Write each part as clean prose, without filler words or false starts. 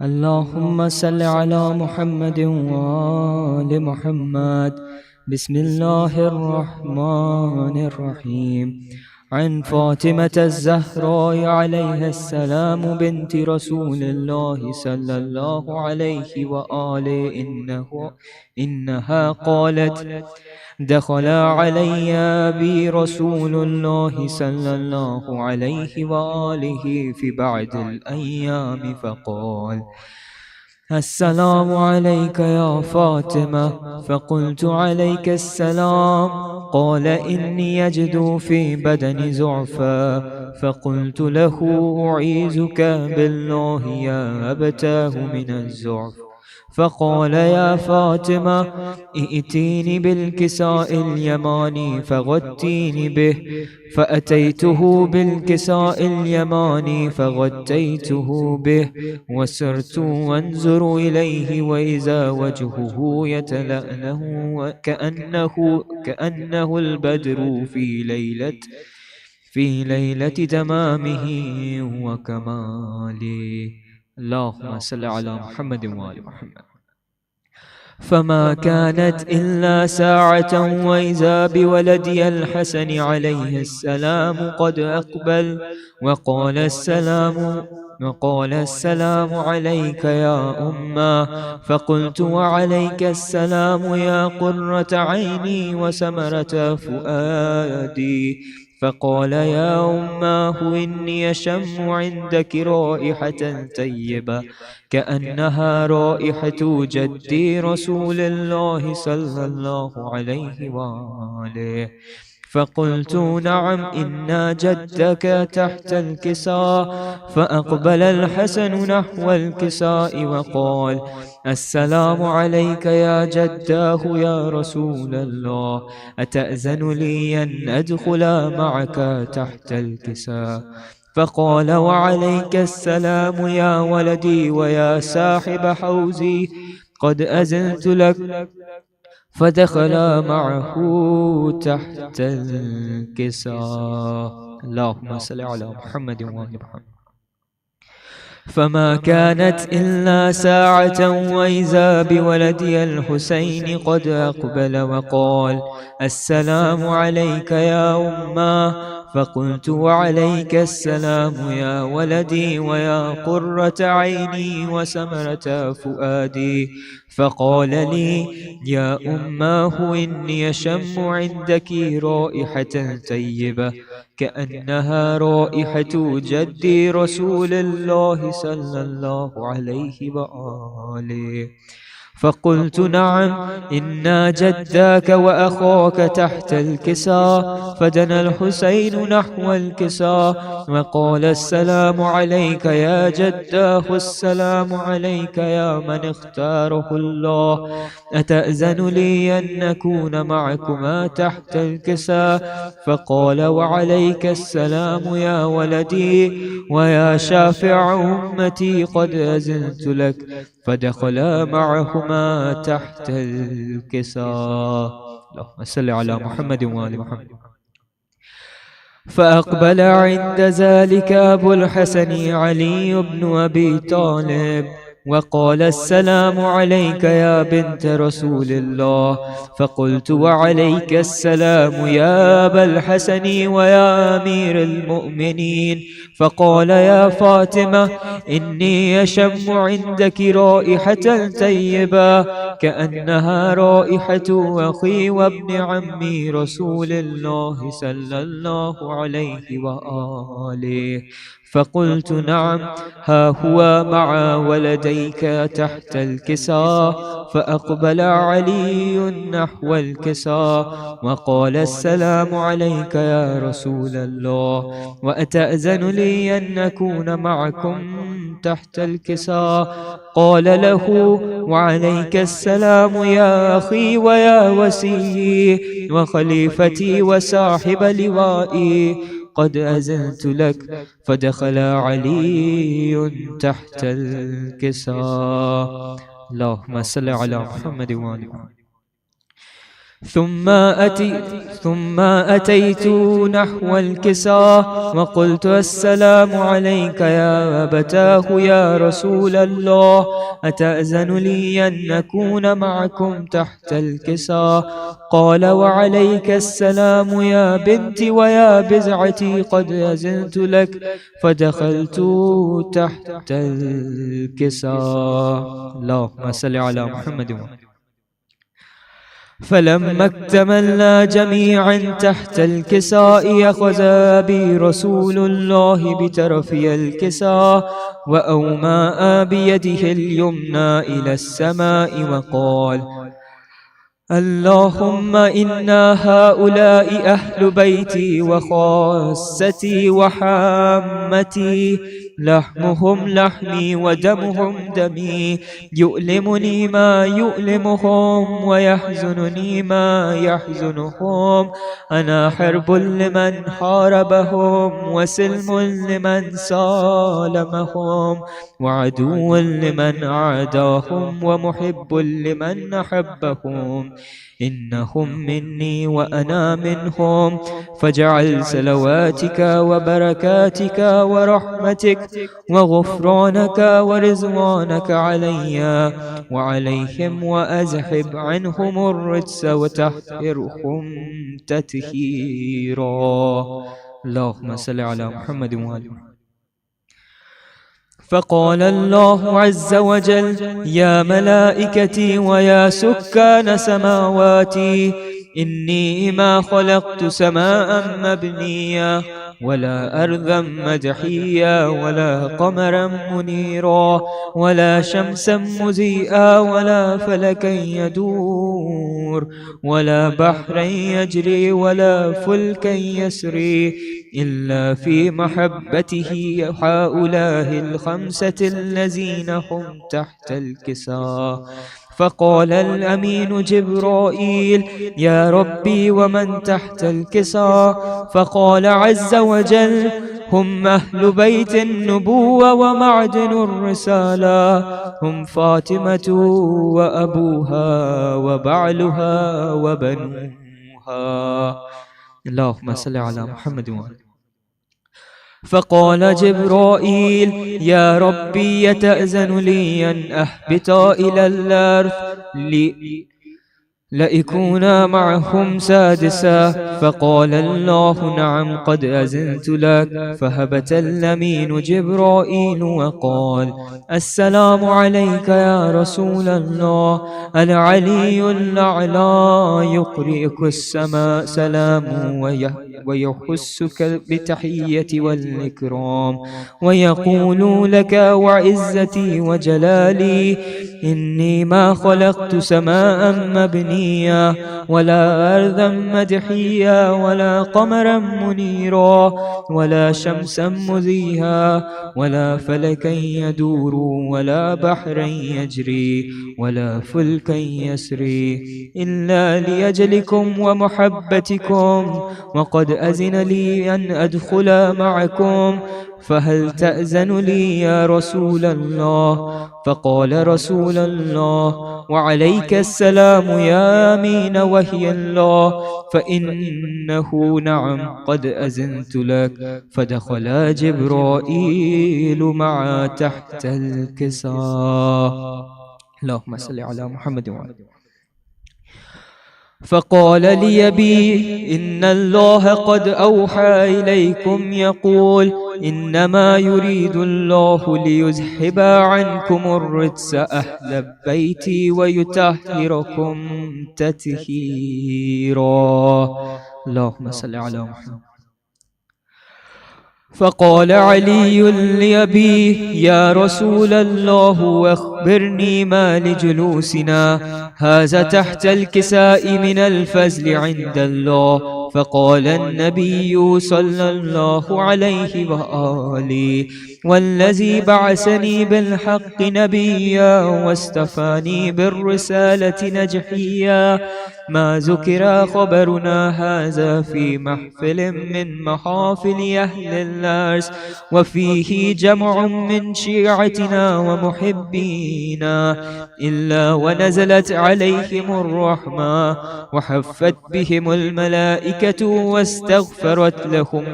اللهم صل على محمد وآل محمد. بسم الله الرحمن الرحيم. عن فاطمة الزهراء عليها السلام بنت رسول الله صلى الله عليه وآله إنها قالت: دخل علي أبي رسول الله صلى الله عليه وآله في بعض الأيام فقال: السلام عليك يا فاطمة. فقلت: عليك السلام. قال: إني أجد في بدني زعفا. فقلت له: أعيذك بالله يا أبتاه من الزعف. فقال: يا فاطمة، ائتيني بالكساء اليماني فغطيني به. فأتيته بالكساء اليماني فغطيته به، وسرت وانظر إليه وإذا وجهه يتلأله كأنه البدر في ليلة تمامه وكماله. اللهم صل على محمد وآل محمد. فما كانت إلا ساعة وإذا بولدي الحسن عليه السلام قد أقبل وقال: السلام عليك يا أمه. فقلت: وعليك السلام يا قرة عيني وسمرة فؤادي. فقال: يا أماه، إني أشم عندك رائحة طيبة كأنها رائحة جدي رسول الله صلى الله عليه وآله. فقلت: نعم، إن جدك تحت الكساء. فأقبل الحسن نحو الكساء وقال: السلام عليك يا جداه يا رسول الله، أتأذن لي أن أدخل معك تحت الكساء؟ فقال: وعليك السلام يا ولدي ويا صاحب حوزي، قد أذنت لك. فدخل معه تحت الكساء. اللهم صل على محمد وآل محمد. فما كانت إلا ساعة وإذا بولدي الحسين قد أقبل وقال: السلام عليك يا أمه. فقلت: وعليك السلام يا ولدي ويا قرة عيني وسمرة فؤادي. فقال لي: يا أماه، إني أشم عندك رائحة طيبة كأنها رائحة جدي رسول الله صلى الله عليه وآله. فقلت: نعم، إن جداك وأخاك تحت الكساء. فدنا الحسين نحو الكساء وقال: السلام عليك يا جداه، السلام عليك يا من اختاره الله، أتأذن لي أن نكون معكما تحت الكساء؟ فقال: وعليك السلام يا ولدي ويا شافع أمتي، قد أذنت لك. فدخلا معهما تحت الكساء. اللهم صل على محمد وآل محمد. فأقبل عند ذلك أبو الحسن علي بن أبي طالب وقال: السلام عليك يا بنت رسول الله. فقلت: وعليك السلام يا أبا الحسن ويا أمير المؤمنين. فقال: يا فاطمة، إني أشم عندك رائحة طيبة كأنها رائحة أخي وابن عمي رسول الله صلى الله عليه وآله. فقلت: نعم، ها هو مع ولديك تحت الكساء. فأقبل علي نحو الكساء وقال: السلام عليك يا رسول الله، وأتأذن لي أن نكون معكم تحت الكساء؟ قال له: وعليك السلام يا أخي ويا وسيي وخليفتي وصاحب لوائي، قد أذنت لك. فدخل علي تحت الكساء. اللهم صل على محمد وآل محمد. ثم أتيت نحو الكساء وقلت السلام عليك يا أبتاه يا رسول الله، أتأذن لي أن نكون معكم تحت الكساء؟ قال وعليك السلام يا بنتي ويا بزعتي، قد أذنت لك. فدخلت تحت الكساء. اللهم صل على محمد. فلما اكتملنا جميعا تحت الكساء أخذ بي رسول الله بطرفي الكساء وأومأ بيده اليمنى إلى السماء وقال: اللهم إنا هؤلاء أهل بيتي وخاصتي وحامتي، لحمهم لحمي ودمهم دمي، يؤلمني ما يؤلمهم ويحزنني ما يحزنهم. أنا حرب لمن حاربهم وسلم لمن سالمهم وعدو لمن عاداهم ومحب لمن أحبهم. إنهم مني وأنا منهم، فاجعل صلواتك وبركاتك ورحمتك وغفرانك ورضوانك علي وعليهم، وأزحب عنهم الرجس وطهرهم تطهيرا. اللهم صل على محمد وآله. فقال الله عز وجل: يا ملائكتي ويا سكان سماواتي، إني ما خلقت سماء مبنيا ولا أرضا مدحيا ولا قمرا منيرا ولا شمسا مزيئا ولا فلكا يدور ولا بحرا يجري ولا فلكا يسري إلا في محبته هؤلاء الخمسة الذين هم تحت الكساء. فقال الأمين جبرائيل: يا ربي ومن تحت الكساء؟ فقال عز وجل: هم أهل بيت النبوة ومعدن الرسالة، هم فاطمة وأبوها وبعلها وبنوها. اللهم صل على محمد وآله. فقال جبرائيل: يا ربي يتأذن لي أن أهبط إلى الأرض لأكون معهم سادسا؟ فقال الله: نعم قد أذنت لك. فهبت الأمين جبرائيل وقال: السلام عليك يا رسول الله، العلي الأعلى يقرئك السماء سلام ويحسك بتحية والإكرام ويقول لك وعزتي وجلالي: إني ما خلقت سماء مبنيا ولا أرضا مدحيا ولا قمرا منيرا ولا شمسا مزيها ولا فلكا يدور ولا بحرا يجري ولا فلكا يسري إلا لأجلكم ومحبتكم، وقد أذن لي أن أدخل معكم، فهل تأذن لي يا رسول الله؟ فقال رسول الله: وعليك السلام يا أمين وهي الله، فإنه نعم قد أذنت لك. فدخل جبرائيل مع تحت الكساء. اللهم صل على محمد وآله. فقال لي بي: إن الله قد أوحى إليكم يقول: إنما يريد الله ليذهب عنكم الرجس أهل بيتي ويطهركم تطهيرا. اللهم صل على محمد. فقال علي لأبيه: يا رسول الله أخبرني ما لجلوسنا هذا تحت الكساء من الفضل عند الله. فقال النبي صلى الله عليه وآله: والذي بعثني بالحق نبيا واصطفاني بالرسالة نجحيا ما ذكر خبرنا هذا في محفل من محافل أهل الأرض وفيه جمع من شيعتنا ومحبينا إلا ونزلت عليهم الرحمة وحفت بهم الملائكة واستغفرت لهم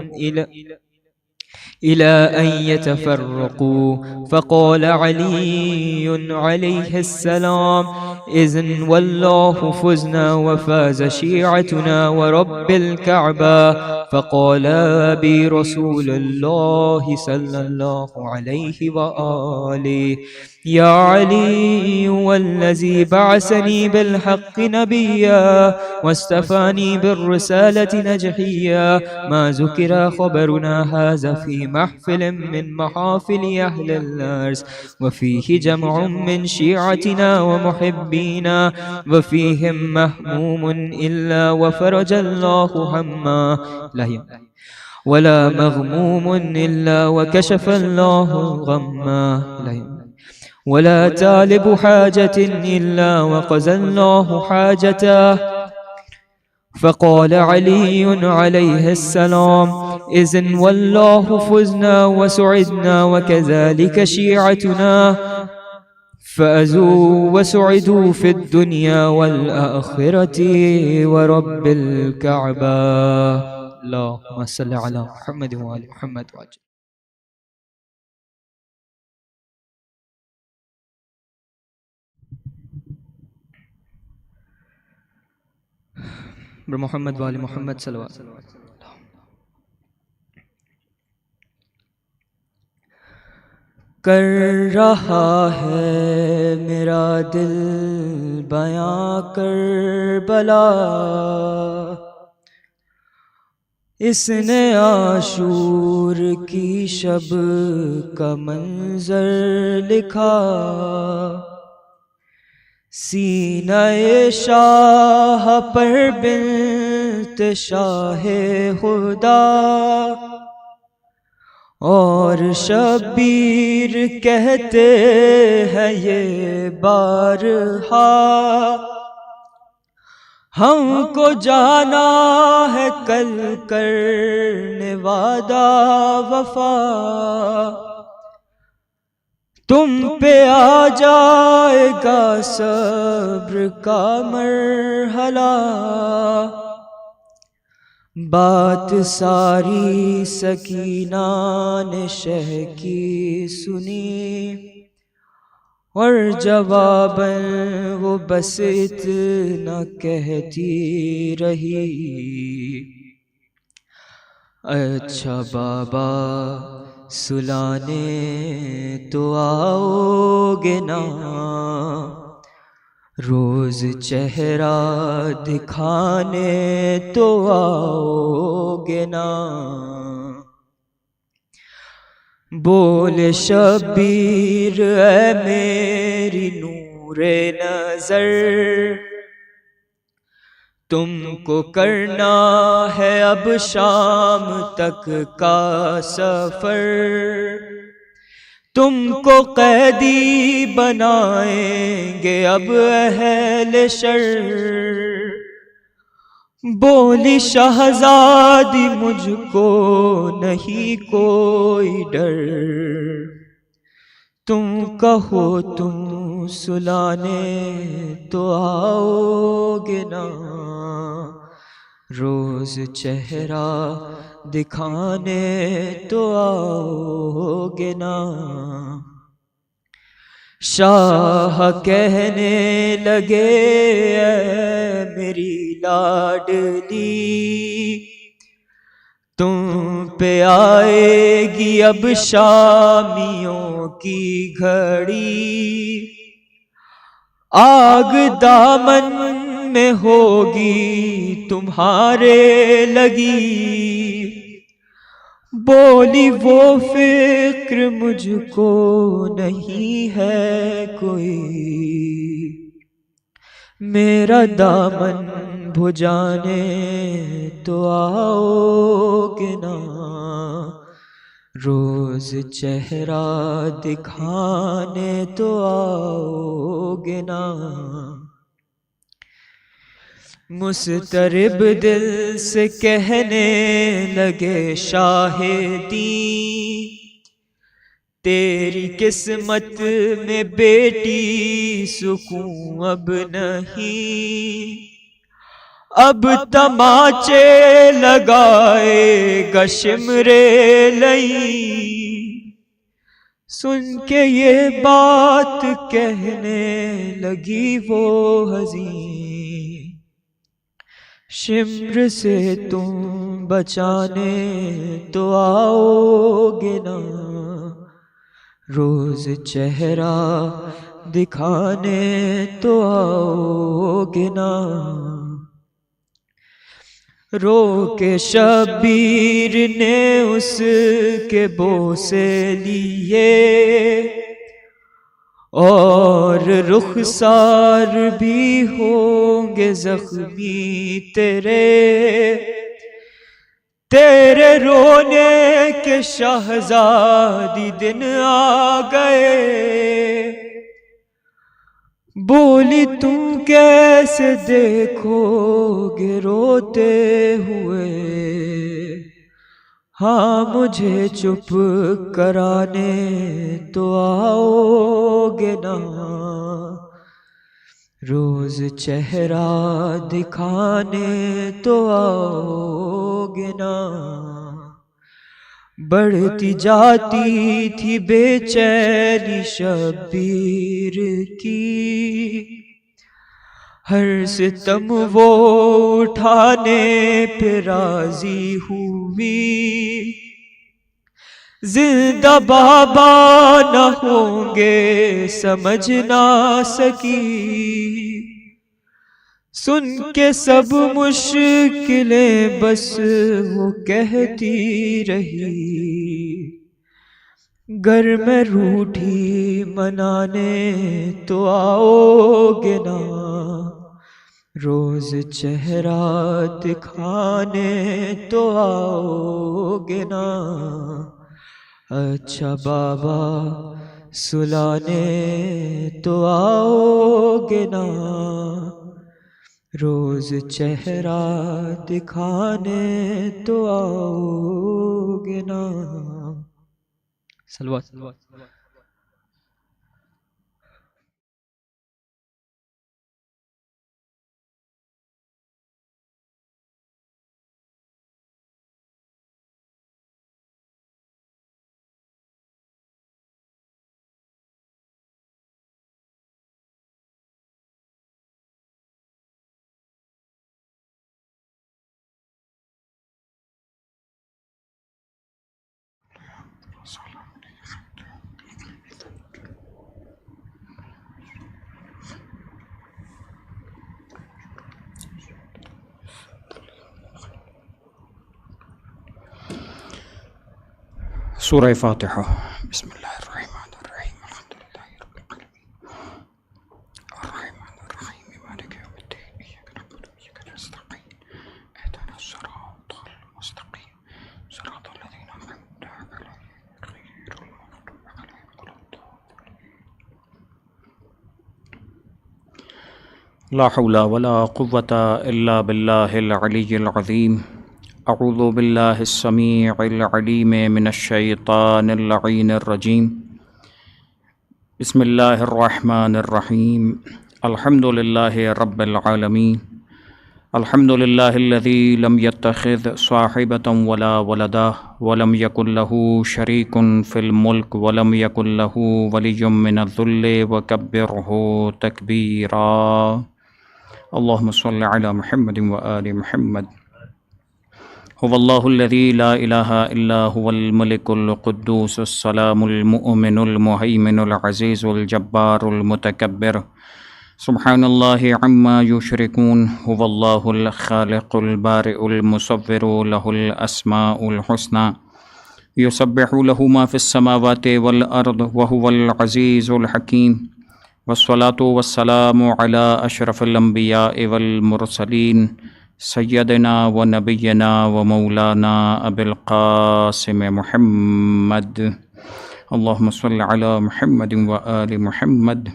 إلى أن يتفرقوا. فقال علي عليه السلام إذن والله فزنا وفاز شيعتنا ورب الكعبة. فقال أبي رسول الله صلى الله عليه وآله يا علي والذي بعثني بالحق نبيا واصطفاني بالرسالة نجحيا ما ذكر خبرنا هذا في محفل من محافل أهل الأرض وفيه جمع من شيعتنا ومحبينا وفيهم مهموم إلا وفرج الله هما ولا مغموم إلا وكشف الله غما ولا طالب حاجة إلا وقضى الله حاجته. فقال علي عليه السلام إذن والله فزنا وسعدنا وكذلك شيعتنا فأزوا وسعدوا في الدنيا والآخرة ورب الكعبة. اللهم صل على محمد وآل محمد وعجل. محمد وآل محمد صلوات. کر رہا ہے میرا دل بیاں کربلا اس نے عاشور کی شب کا منظر لکھا سینہ شاہ پر بنت شاہ خدا اور شبیر کہتے ہیں یہ بارہا ہم کو جانا ہے کل کرنے وعدہ وفا تم پہ آ جائے گا صبر کا مرحلہ بات ساری سکینہ نے شہ کی سنی اور جواباً وہ بس اتنا کہتی رہی اچھا بابا سلانے تو آؤ گے نا روز چہرہ دکھانے تو آؤ گے نا بول شبیر اے میری نور نظر تم کو کرنا ہے اب شام تک کا سفر تم کو قیدی بنائیں گے اب اہل شر بولی شہزادی مجھ کو نہیں کوئی ڈر تم کہو تم سلانے تو آؤ گے نا روز چہرہ دکھانے تو آؤ گے نا شاہ کہنے لگے اے میری لاڈلی تم پہ آئے گی اب شامیوں کی گھڑی آگ دامن میں ہوگی تمہارے لگی بولی وہ فکر مجھ کو نہیں ہے کوئی میرا دامن بھجانے تو آؤ گے نا روز چہرہ دکھانے تو آؤ گے نا، مضطرب دل سے کہنے لگے شاہدی، تیری قسمت میں بیٹی سکون اب نہیں، اب تماچے لگائے گا شمرے لئی، سن کے یہ بات کہنے لگی وہ حزین، شمر سے تم بچانے تو آؤ گے نا، روز چہرہ دکھانے تو آؤ گے نا، رو کے شبیر نے اس کے بوسے لیے، اور رخسار بھی ہوں گے زخمی تیرے رونے کے شہزادی دن آ گئے، بولی تم کیسے دیکھو گے روتے ہوئے، ہاں مجھے چپ کرانے تو آؤ گے نا، روز چہرہ دکھانے تو آؤ گے نا، بڑھتی جاتی تھی بے چینی شبیر کی، ہر ستم وہ اٹھانے پہ راضی ہوئی، زندہ بابا نہ ہوں گے سمجھ نہ سکی، سن کے سب مشکلیں بس وہ کہتی رہی، گر میں روٹھی منانے تو آؤ گے نا، روز چہرہ دکھانے تو آؤ گے نا، اچھا بابا سلانے تو آؤ گے نا، روز چہرہ دکھانے تو آؤ گے نا، صلوات۔ سورہ فاتحہ۔ بسم اللہ الرحمن الرحیم، الحمد للہ رب العالمین، الرحمن الرحیم، مالک یوم الدین، ایاک نعبد و ایاک نستعین، اہدنا الصراط المستقیم، صراط الذین انعمت علیہم غیر المغضوب علیہم ولا الضالین۔ لا حول ولا قوة الا باللہ العلی العظیم۔ اعوذ باللہ السمیع العلیم من الشیطان اللعین الرجیم۔ بسم اللہ الرحمن الرحیم۔ الحمد للہ رب العالمین، الحمد للہ الذی لم يتخذ صاحبۃ ولا ولدا ولم یکن لہ شریک فی الملک ولم یکن لہ ولی من الذل وکبرہ تکبیرا۔ اللہم صل علی محمد وآل محمد۔ هو اللہ الذی لا الہ الا هو الملک القدوس السلام المؤمن المہیمن العزیز الجبار المتکبر، سبحان اللہ عما یشرکون۔ هو اللہ الخالق البارئ المصور، له الاسماء الحسنى، یسبح له ما فی السماوات والارض وهو العزیز الحکیم۔ والصلاة والسلام علی اشرف الانبیاء والمرسلین، سیدنا و نبینا و مولانا ابی القاسم محمد اللہم صل علی محمد و آل محمد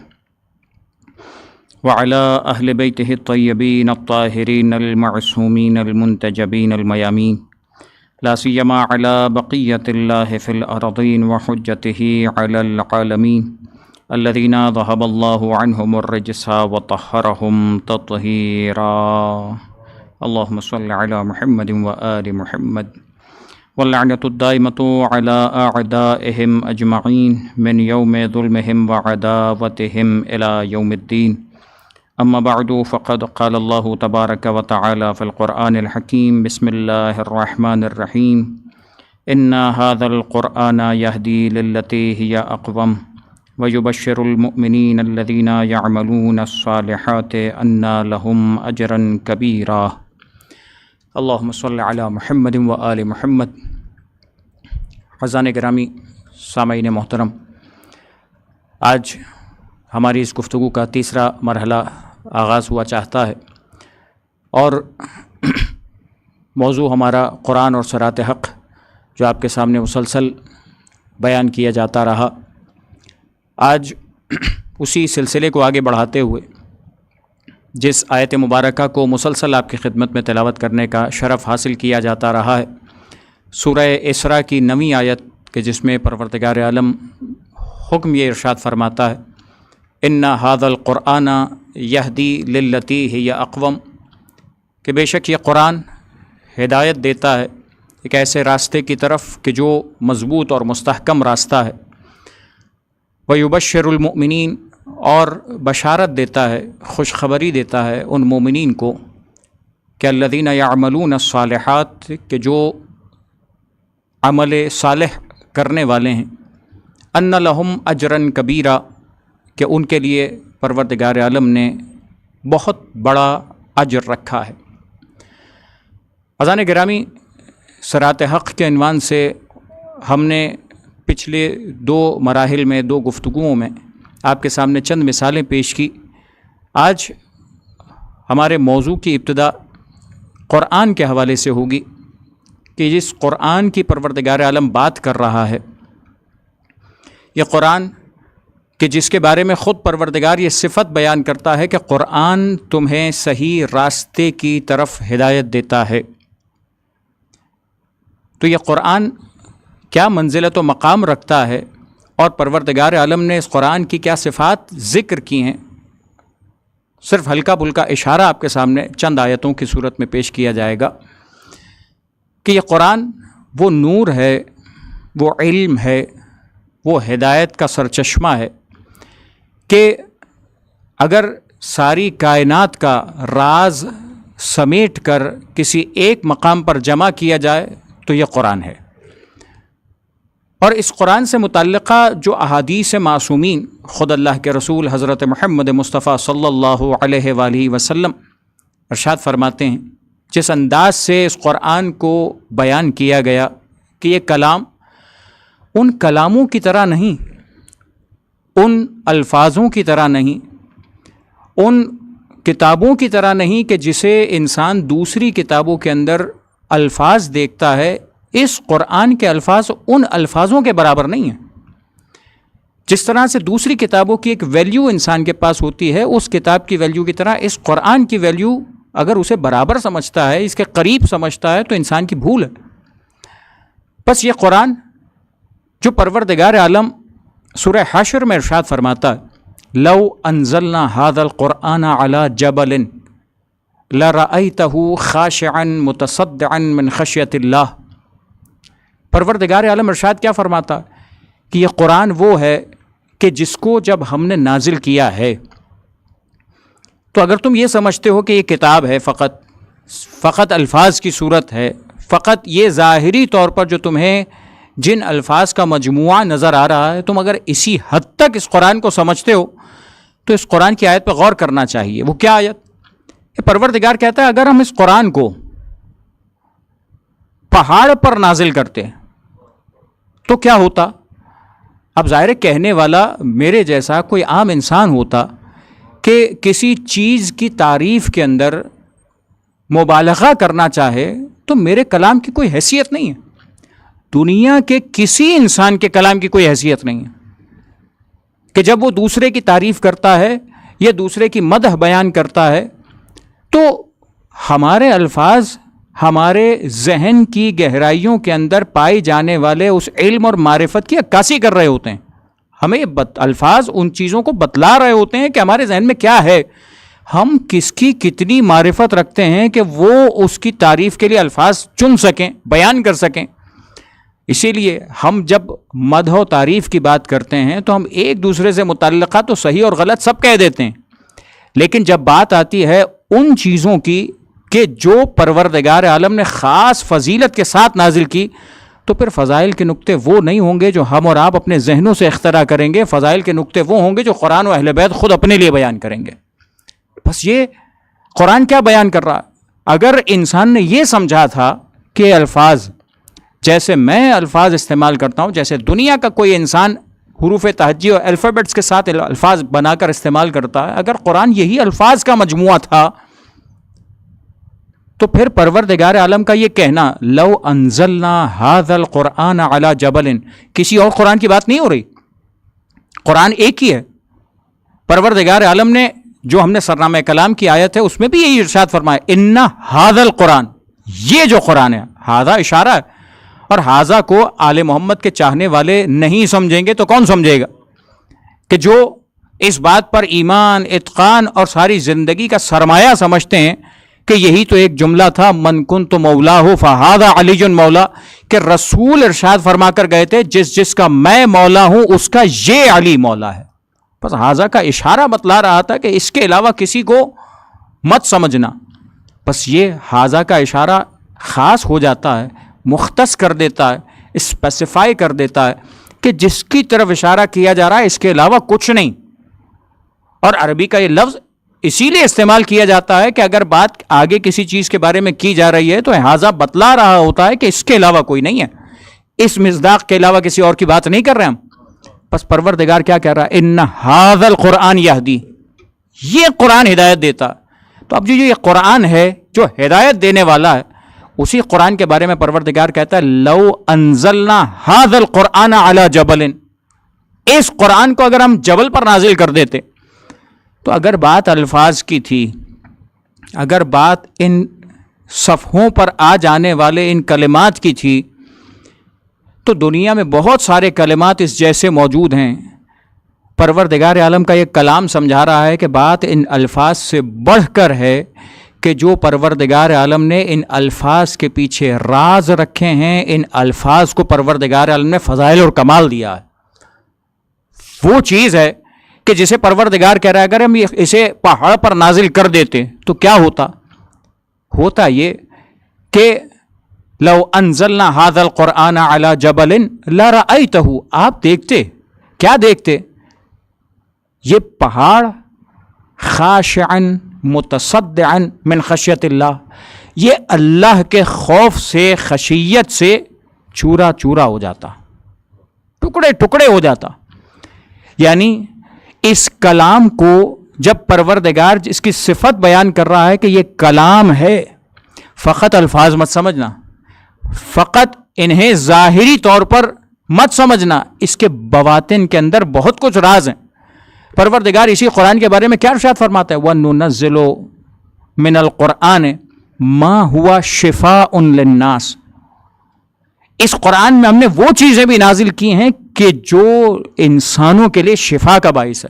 وعلى أهل بيته الطيبين الطاهرين المعصومين المنتجبين الميامين لا سيما على بقية الله في الأرضين وحجته على العالمين الذين ذهب الله عنهم الرجس وطهرهم تطهيرا اللهم صل على محمد وآل محمد واللعنة الدائمة على أعدائهم أجمعين من يوم ظلمهم وعداوتهم إلى يوم الدين أما بعد فقد قال الله تبارك وتعالى في القرآن الحكيم بسم الله الرحمن الرحيم إن هذا القرآن يهدي للتي هي أقوم ويبشر المؤمنين الذين يعملون الصالحات أن لهم أجرا كبيرا اللهم صل على محمد وآل محمد. عزیزان گرامی، سامعین محترم، آج ہماری اس گفتگو کا تیسرا مرحلہ آغاز ہوا چاہتا ہے اور موضوع ہمارا قرآن اور صراط حق جو آپ کے سامنے مسلسل بیان کیا جاتا رہا، آج اسی سلسلے کو آگے بڑھاتے ہوئے جس آیت مبارکہ کو مسلسل آپ کی خدمت میں تلاوت کرنے کا شرف حاصل کیا جاتا رہا ہے، سورہ اسراء کی 9ویں آیت کہ جس میں پروردگار عالم حکم یہ ارشاد فرماتا ہے ان ھذا القرآن یہدی للتی ہی اقوم، کہ بے شک یہ قرآن ہدایت دیتا ہے ایک ایسے راستے کی طرف کہ جو مضبوط اور مستحکم راستہ ہے، ویبشر المؤمنین، اور بشارت دیتا ہے، خوشخبری دیتا ہے ان مومنین کو کہ الذین یعملون الصالحات، کہ جو عمل صالح کرنے والے ہیں، ان لہم اجرا کبیرا، کہ ان کے لیے پروردگار عالم نے بہت بڑا اجر رکھا ہے. عزیزان گرامی، صراط حق کے عنوان سے ہم نے پچھلے 2 مراحل میں 2 گفتگوؤں میں آپ کے سامنے چند مثالیں پیش کی. آج ہمارے موضوع کی ابتدا قرآن کے حوالے سے ہوگی کہ جس قرآن کی پروردگار عالم بات کر رہا ہے، یہ قرآن کہ جس کے بارے میں خود پروردگار یہ صفت بیان کرتا ہے کہ قرآن تمہیں صحیح راستے کی طرف ہدایت دیتا ہے، تو یہ قرآن کیا منزلت و مقام رکھتا ہے اور پروردگار عالم نے اس قرآن کی کیا صفات ذکر کی ہیں، صرف ہلکا پھلکا اشارہ آپ کے سامنے چند آیتوں کی صورت میں پیش کیا جائے گا کہ یہ قرآن وہ نور ہے، وہ علم ہے، وہ ہدایت کا سرچشمہ ہے کہ اگر ساری کائنات کا راز سمیٹ کر کسی ایک مقام پر جمع کیا جائے تو یہ قرآن ہے. اور اس قرآن سے متعلقہ جو احادیث معصومین خود اللہ کے رسول حضرت محمد مصطفیٰ صلی اللہ علیہ وآلہ وسلم ارشاد فرماتے ہیں، جس انداز سے اس قرآن کو بیان کیا گیا کہ یہ کلام ان کلاموں کی طرح نہیں، ان الفاظوں کی طرح نہیں، ان کتابوں کی طرح نہیں کہ جسے انسان دوسری کتابوں کے اندر الفاظ دیکھتا ہے، اس قرآن کے الفاظ ان الفاظوں کے برابر نہیں ہیں. جس طرح سے دوسری کتابوں کی ایک ویلیو انسان کے پاس ہوتی ہے، اس کتاب کی ویلیو کی طرح اس قرآن کی ویلیو اگر اسے برابر سمجھتا ہے، اس کے قریب سمجھتا ہے، تو انسان کی بھول ہے. بس یہ قرآن جو پروردگار عالم سورہ حشر میں ارشاد فرماتا ہے لو انزلنا هذا القرآن على جبل لرأيته خاشعا متصدعا من خشیۃ اللہ، پروردگار عالم ارشاد کیا فرماتا کہ یہ قرآن وہ ہے کہ جس کو جب ہم نے نازل کیا ہے، تو اگر تم یہ سمجھتے ہو کہ یہ کتاب ہے، فقط الفاظ کی صورت ہے، فقط یہ ظاہری طور پر جو تمہیں جن الفاظ کا مجموعہ نظر آ رہا ہے، تم اگر اسی حد تک اس قرآن کو سمجھتے ہو تو اس قرآن کی آیت پہ غور کرنا چاہیے. وہ کیا آیت؟ یہ پروردگار کہتا ہے اگر ہم اس قرآن کو پہاڑ پر نازل کرتے تو کیا ہوتا؟ اب ظاہر کہنے والا میرے جیسا کوئی عام انسان ہوتا کہ کسی چیز کی تعریف کے اندر مبالغہ کرنا چاہے تو میرے کلام کی کوئی حیثیت نہیں ہے، دنیا کے کسی انسان کے کلام کی کوئی حیثیت نہیں ہے کہ جب وہ دوسرے کی تعریف کرتا ہے یا دوسرے کی مدح بیان کرتا ہے تو ہمارے الفاظ ہمارے ذہن کی گہرائیوں کے اندر پائی جانے والے اس علم اور معرفت کی عکاسی کر رہے ہوتے ہیں. ہمیں الفاظ ان چیزوں کو بتلا رہے ہوتے ہیں کہ ہمارے ذہن میں کیا ہے، ہم کس کی کتنی معرفت رکھتے ہیں کہ وہ اس کی تعریف کے لیے الفاظ چن سکیں، بیان کر سکیں. اسی لیے ہم جب مدح و تعریف کی بات کرتے ہیں تو ہم ایک دوسرے سے متعلقہ تو صحیح اور غلط سب کہہ دیتے ہیں، لیکن جب بات آتی ہے ان چیزوں کی کہ جو پروردگار عالم نے خاص فضیلت کے ساتھ نازل کی، تو پھر فضائل کے نقطے وہ نہیں ہوں گے جو ہم اور آپ اپنے ذہنوں سے اختراع کریں گے، فضائل کے نقطے وہ ہوں گے جو قرآن و اہل بیت خود اپنے لیے بیان کریں گے. بس یہ قرآن کیا بیان کر رہا؟ اگر انسان نے یہ سمجھا تھا کہ الفاظ جیسے میں الفاظ استعمال کرتا ہوں، جیسے دنیا کا کوئی انسان حروف تہجی اور الفابیٹس کے ساتھ الفاظ بنا کر استعمال کرتا ہے، اگر قرآن یہی الفاظ کا مجموعہ تھا تو پھر پروردگار عالم کا یہ کہنا لو انزلنا ھذا القرآن علی جبل، کسی اور قرآن کی بات نہیں ہو رہی، قرآن ایک ہی ہے. پروردگار عالم نے جو ہم نے سرنامہ کلام کی آیت ہے اس میں بھی یہی ارشاد فرمایا ان ھذا القرآن، یہ جو قرآن ہے، ھذا اشارہ ہے، اور ھذا کو آل محمد کے چاہنے والے نہیں سمجھیں گے تو کون سمجھے گا؟ کہ جو اس بات پر ایمان، اتقان اور ساری زندگی کا سرمایہ سمجھتے ہیں کہ یہی تو ایک جملہ تھا من کنت مولاہ فھذا علی مولا، کہ رسول ارشاد فرما کر گئے تھے جس جس کا میں مولا ہوں اس کا یہ علی مولا ہے. بس ھذا کا اشارہ بتلا رہا تھا کہ اس کے علاوہ کسی کو مت سمجھنا. بس یہ ھذا کا اشارہ خاص ہو جاتا ہے، مختص کر دیتا ہے، اسپیسیفائی کر دیتا ہے کہ جس کی طرف اشارہ کیا جا رہا ہے اس کے علاوہ کچھ نہیں. اور عربی کا یہ لفظ اسی لیے استعمال کیا جاتا ہے کہ اگر بات آگے کسی چیز کے بارے میں کی جا رہی ہے تو ھذا بتلا رہا ہوتا ہے کہ اس کے علاوہ کوئی نہیں ہے، اس مصداق کے علاوہ کسی اور کی بات نہیں کر رہے ہم. بس پروردگار کیا کہہ رہا ہے ان ھذا القرآن یہدی، یہ قرآن ہدایت دیتا. تو اب جو یہ قرآن ہے جو ہدایت دینے والا ہے، اسی قرآن کے بارے میں پروردگار کہتا ہے لو انزلنا ھذا القرآن علی جبل، اس قرآن کو اگر ہم جبل پر نازل کر دیتے. تو اگر بات الفاظ کی تھی، اگر بات ان صفحوں پر آ جانے والے ان کلمات کی تھی، تو دنیا میں بہت سارے کلمات اس جیسے موجود ہیں. پروردگار عالم کا یہ کلام سمجھا رہا ہے کہ بات ان الفاظ سے بڑھ کر ہے کہ جو پروردگار عالم نے ان الفاظ کے پیچھے راز رکھے ہیں، ان الفاظ کو پروردگار عالم نے فضائل اور کمال دیا ہے. وہ چیز ہے کہ جسے پروردگار کہہ رہا ہے اگر ہم اسے پہاڑ پر نازل کر دیتے تو کیا ہوتا یہ کہ لو انزلنا ھذا القرآن علی جبل لرأیتہ، آپ دیکھتے، کیا دیکھتے؟ یہ پہاڑ خاشعا متصدعا من خشیت اللہ، یہ اللہ کے خوف سے، خشیت سے چورا چورا ہو جاتا، ٹکڑے ٹکڑے ہو جاتا. یعنی اس کلام کو جب پروردگار اس کی صفت بیان کر رہا ہے کہ یہ کلام ہے، فقط الفاظ مت سمجھنا، فقط انہیں ظاہری طور پر مت سمجھنا، اس کے بواطن کے اندر بہت کچھ راز ہیں. پروردگار اسی قرآن کے بارے میں کیا ارشاد فرماتا ہے وَنُنَزِّلُ مِنَ الْقُرْآنِ مَا هُوَ شِفَاءٌ لِلنَّاسِ، اس قرآن میں ہم نے وہ چیزیں بھی نازل کی ہیں کہ جو انسانوں کے لیے شفا کا باعث ہے.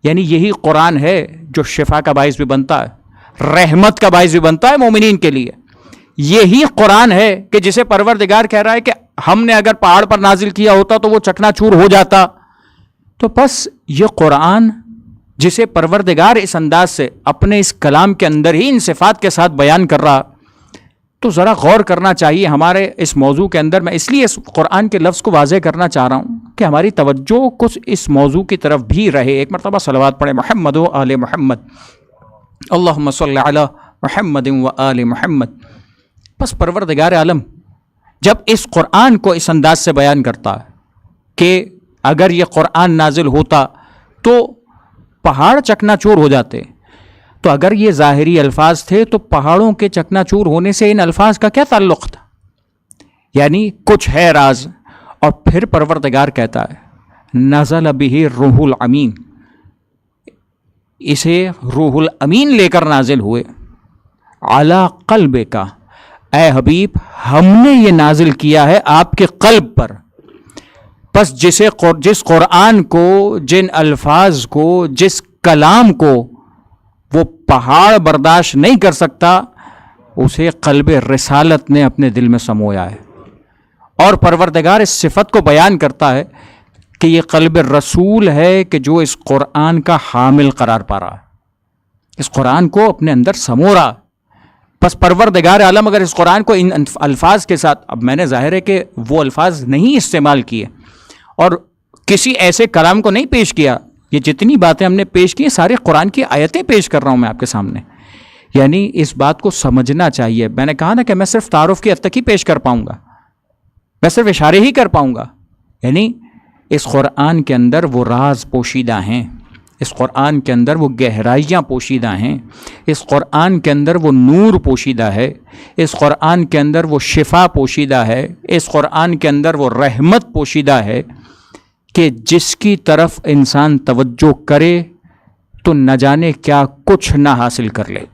یعنی یہی قرآن ہے جو شفا کا باعث بھی بنتا ہے، رحمت کا باعث بھی بنتا ہے مومنین کے لیے. یہی قرآن ہے کہ جسے پروردگار کہہ رہا ہے کہ ہم نے اگر پہاڑ پر نازل کیا ہوتا تو وہ چکنا چور ہو جاتا. تو بس یہ قرآن جسے پروردگار اس انداز سے اپنے اس کلام کے اندر ہی ان صفات کے ساتھ بیان کر رہا، تو ذرا غور کرنا چاہیے ہمارے اس موضوع کے اندر. میں اس لیے اس قرآن کے لفظ کو واضح کرنا چاہ رہا ہوں کہ ہماری توجہ کچھ اس موضوع کی طرف بھی رہے. ایک مرتبہ صلوات پڑھیں محمد و آل محمد، اللہم صلی علی محمد و آل محمد. بس پروردگار عالم جب اس قرآن کو اس انداز سے بیان کرتا ہے کہ اگر یہ قرآن نازل ہوتا تو پہاڑ چکنا چور ہو جاتے، تو اگر یہ ظاہری الفاظ تھے تو پہاڑوں کے چکنا چور ہونے سے ان الفاظ کا کیا تعلق تھا؟ یعنی کچھ ہے راز. اور پھر پروردگار کہتا ہے نزل بہ روح الامین، اسے روح الامین لے کر نازل ہوئے. علی قلبک، اے حبیب ہم نے یہ نازل کیا ہے آپ کے قلب پر. پس جس قرآن کو، جن الفاظ کو، جس کلام کو وہ پہاڑ برداشت نہیں کر سکتا، اسے قلب رسالت نے اپنے دل میں سمویا ہے. اور پروردگار اس صفت کو بیان کرتا ہے کہ یہ قلب رسول ہے کہ جو اس قرآن کا حامل قرار پا رہا ہے، اس قرآن کو اپنے اندر سمو رہا. بس پروردگار عالم اگر اس قرآن کو ان الفاظ کے ساتھ، اب میں نے ظاہر ہے کہ وہ الفاظ نہیں استعمال کیے اور کسی ایسے کلام کو نہیں پیش کیا، یہ جتنی باتیں ہم نے پیش کی ساری قرآن کی آیتیں پیش کر رہا ہوں میں آپ کے سامنے. یعنی اس بات کو سمجھنا چاہیے. میں نے کہا نا کہ میں صرف تعارف کی حد تک ہی پیش کر پاؤں گا، میں صرف اشارے ہی کر پاؤں گا. یعنی اس قرآن کے اندر وہ راز پوشیدہ ہیں، اس قرآن کے اندر وہ گہرائیاں پوشیدہ ہیں، اس قرآن کے اندر وہ نور پوشیدہ ہے، اس قرآن کے اندر وہ شفا پوشیدہ ہے، اس قرآن کے اندر وہ رحمت پوشیدہ ہے کہ جس کی طرف انسان توجہ کرے تو نہ جانے کیا کچھ نہ حاصل کر لے.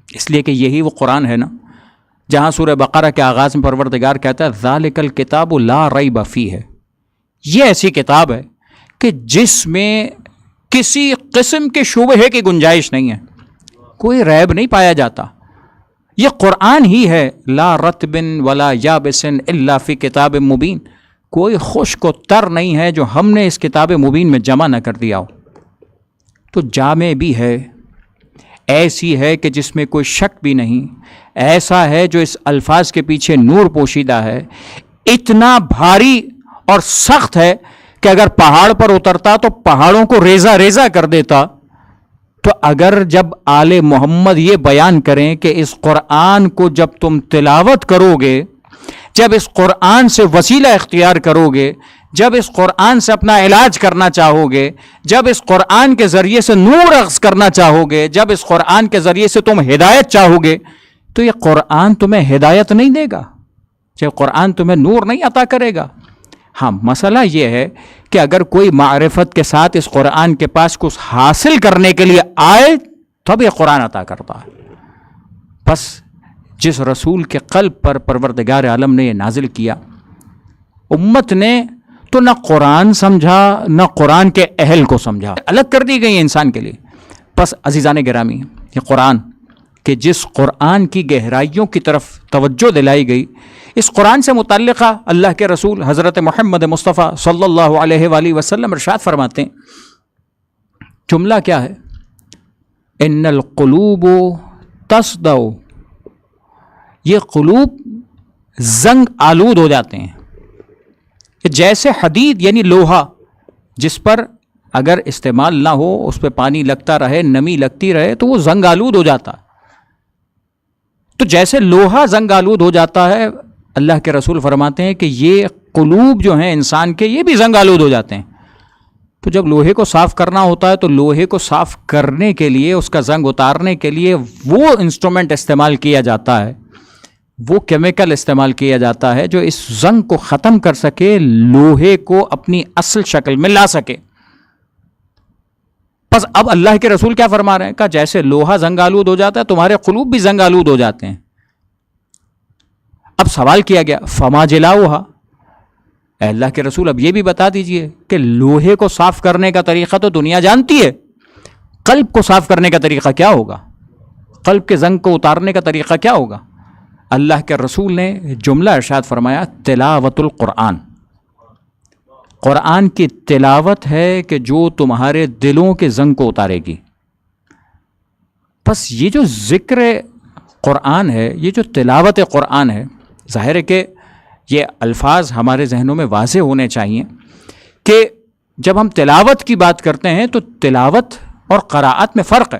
اس لیے کہ یہی وہ قرآن ہے نا جہاں سورہ بقرہ کے آغاز میں پروردگار کہتا ہے ذالک الکتاب لا ریب فیہ، یہ ایسی کتاب ہے کہ جس میں کسی قسم کے شبہے کی گنجائش نہیں ہے، کوئی ریب نہیں پایا جاتا. یہ قرآن ہی ہے لا رطب ولا یابس الا فی کتاب مبین، کوئی خشک و تر نہیں ہے جو ہم نے اس کتاب مبین میں جمع نہ کر دیا ہو. تو جامع بھی ہے، ایسی ہے کہ جس میں کوئی شک بھی نہیں، ایسا ہے جو اس الفاظ کے پیچھے نور پوشیدہ ہے، اتنا بھاری اور سخت ہے کہ اگر پہاڑ پر اترتا تو پہاڑوں کو ریزہ ریزہ کر دیتا. تو اگر جب آل محمد یہ بیان کریں کہ اس قرآن کو جب تم تلاوت کرو گے، جب اس قرآن سے وسیلہ اختیار کرو گے، جب اس قرآن سے اپنا علاج کرنا چاہو گے، جب اس قرآن کے ذریعے سے نور اخذ کرنا چاہو گے، جب اس قرآن کے ذریعے سے تم ہدایت چاہو گے، تو یہ قرآن تمہیں ہدایت نہیں دے گا، جب قرآن تمہیں نور نہیں عطا کرے گا. ہاں مسئلہ یہ ہے کہ اگر کوئی معرفت کے ساتھ اس قرآن کے پاس کچھ حاصل کرنے کے لیے آئے تب یہ قرآن عطا کرتا ہے. بس جس رسول کے قلب پر پروردگار عالم نے یہ نازل کیا، امت نے تو نہ قرآن سمجھا نہ قرآن کے اہل کو سمجھا، الگ کر دی گئی انسان کے لیے. بس عزیزان گرامی، یہ قرآن کہ جس قرآن کی گہرائیوں کی طرف توجہ دلائی گئی، اس قرآن سے متعلقہ اللہ کے رسول حضرت محمد مصطفیٰ صلی اللہ علیہ وآلہ وسلم ارشاد فرماتے ہیں، جملہ کیا ہے؟ ان القلوب تصدع، یہ قلوب زنگ آلود ہو جاتے ہیں. جیسے حدید یعنی لوہا جس پر اگر استعمال نہ ہو، اس پہ پانی لگتا رہے، نمی لگتی رہے تو وہ زنگ آلود ہو جاتا. تو جیسے لوہا زنگ آلود ہو جاتا ہے، اللہ کے رسول فرماتے ہیں کہ یہ قلوب جو ہیں انسان کے، یہ بھی زنگ آلود ہو جاتے ہیں. تو جب لوہے کو صاف کرنا ہوتا ہے تو لوہے کو صاف کرنے کے لیے، اس کا زنگ اتارنے کے لیے وہ انسٹرومنٹ استعمال کیا جاتا ہے، وہ کیمیکل استعمال کیا جاتا ہے جو اس زنگ کو ختم کر سکے، لوہے کو اپنی اصل شکل میں لا سکے. بس اب اللہ کے رسول کیا فرما رہے ہیں؟ کہ جیسے لوہا زنگ آلود ہو جاتا ہے، تمہارے قلوب بھی زنگ آلود ہو جاتے ہیں. اب سوال کیا گیا فما جلاؤہا، اے اللہ کے رسول اب یہ بھی بتا دیجئے کہ لوہے کو صاف کرنے کا طریقہ تو دنیا جانتی ہے، قلب کو صاف کرنے کا طریقہ کیا ہوگا؟ قلب کے زنگ کو اتارنے کا طریقہ کیا ہوگا؟ اللہ کے رسول نے جملہ ارشاد فرمایا تلاوت القرآن. قرآن کی تلاوت ہے کہ جو تمہارے دلوں کے زنگ کو اتارے گی. بس یہ جو ذکر قرآن ہے، یہ جو تلاوت قرآن ہے، ظاہر ہے کہ یہ الفاظ ہمارے ذہنوں میں واضح ہونے چاہیے کہ جب ہم تلاوت کی بات کرتے ہیں تو تلاوت اور قراءت میں فرق ہے.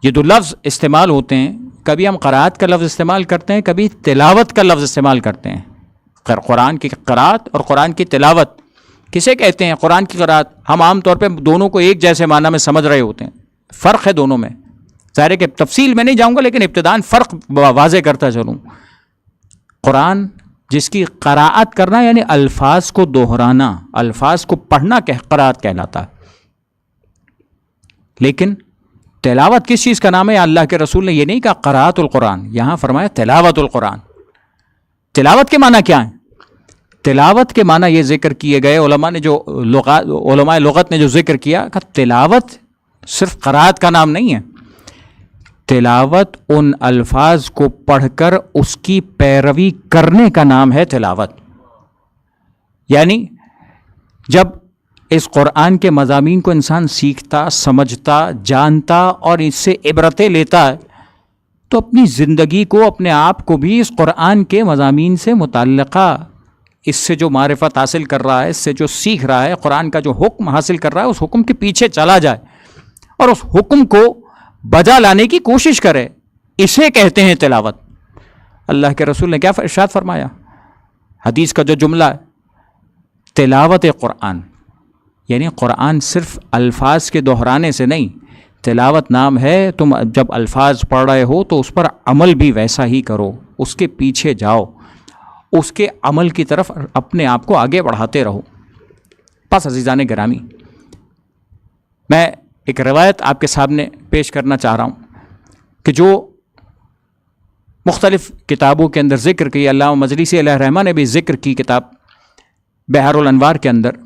یہ دو لفظ استعمال ہوتے ہیں، کبھی ہم قراءت کا لفظ استعمال کرتے ہیں، کبھی تلاوت کا لفظ استعمال کرتے ہیں. قرآن کی قراءت اور قرآن کی تلاوت کسے کہتے ہیں؟ قرآن کی قراءت ہم عام طور پہ دونوں کو ایک جیسے معنی میں سمجھ رہے ہوتے ہیں، فرق ہے دونوں میں. ظاہر ہے کہ تفصیل میں نہیں جاؤں گا لیکن ابتداءً فرق واضح کرتا چلوں. قرآن جس کی قراءت کرنا یعنی الفاظ کو دہرانا، الفاظ کو پڑھنا قراءت کہلاتا ہے. لیکن تلاوت کس چیز کا نام ہے؟ اللہ کے رسول نے یہ نہیں کہا قراءت القرآن، یہاں فرمایا تلاوت القرآن. تلاوت کے معنی کیا ہیں؟ تلاوت کے معنی یہ ذکر کیے گئے علماء لغت نے جو ذکر کیا کہ تلاوت صرف قراءت کا نام نہیں ہے. تلاوت ان الفاظ کو پڑھ کر اس کی پیروی کرنے کا نام ہے تلاوت. یعنی جب اس قرآن کے مضامین کو انسان سیکھتا، سمجھتا، جانتا اور اس سے عبرتیں لیتا ہے تو اپنی زندگی کو، اپنے آپ کو بھی اس قرآن کے مضامین سے متعلقہ، اس سے جو معرفت حاصل کر رہا ہے، اس سے جو سیکھ رہا ہے، قرآن کا جو حکم حاصل کر رہا ہے اس حکم کے پیچھے چلا جائے اور اس حکم کو بجا لانے کی کوشش کرے. اسے کہتے ہیں تلاوت. اللہ کے رسول نے کیا ارشاد فرمایا؟ حدیث کا جو جملہ ہے تلاوت قرآن، یعنی قرآن صرف الفاظ کے دہرانے سے نہیں، تلاوت نام ہے تم جب الفاظ پڑھ رہے ہو تو اس پر عمل بھی ویسا ہی کرو، اس کے پیچھے جاؤ، اس کے عمل کی طرف اپنے آپ کو آگے بڑھاتے رہو. پس عزیزان گرامی، میں ایک روایت آپ کے سامنے پیش کرنا چاہ رہا ہوں کہ جو مختلف کتابوں کے اندر ذکر کی، علامہ مجلسی علیہ الرحمہ نے بھی ذکر کی کتاب بحار الانوار کے اندر،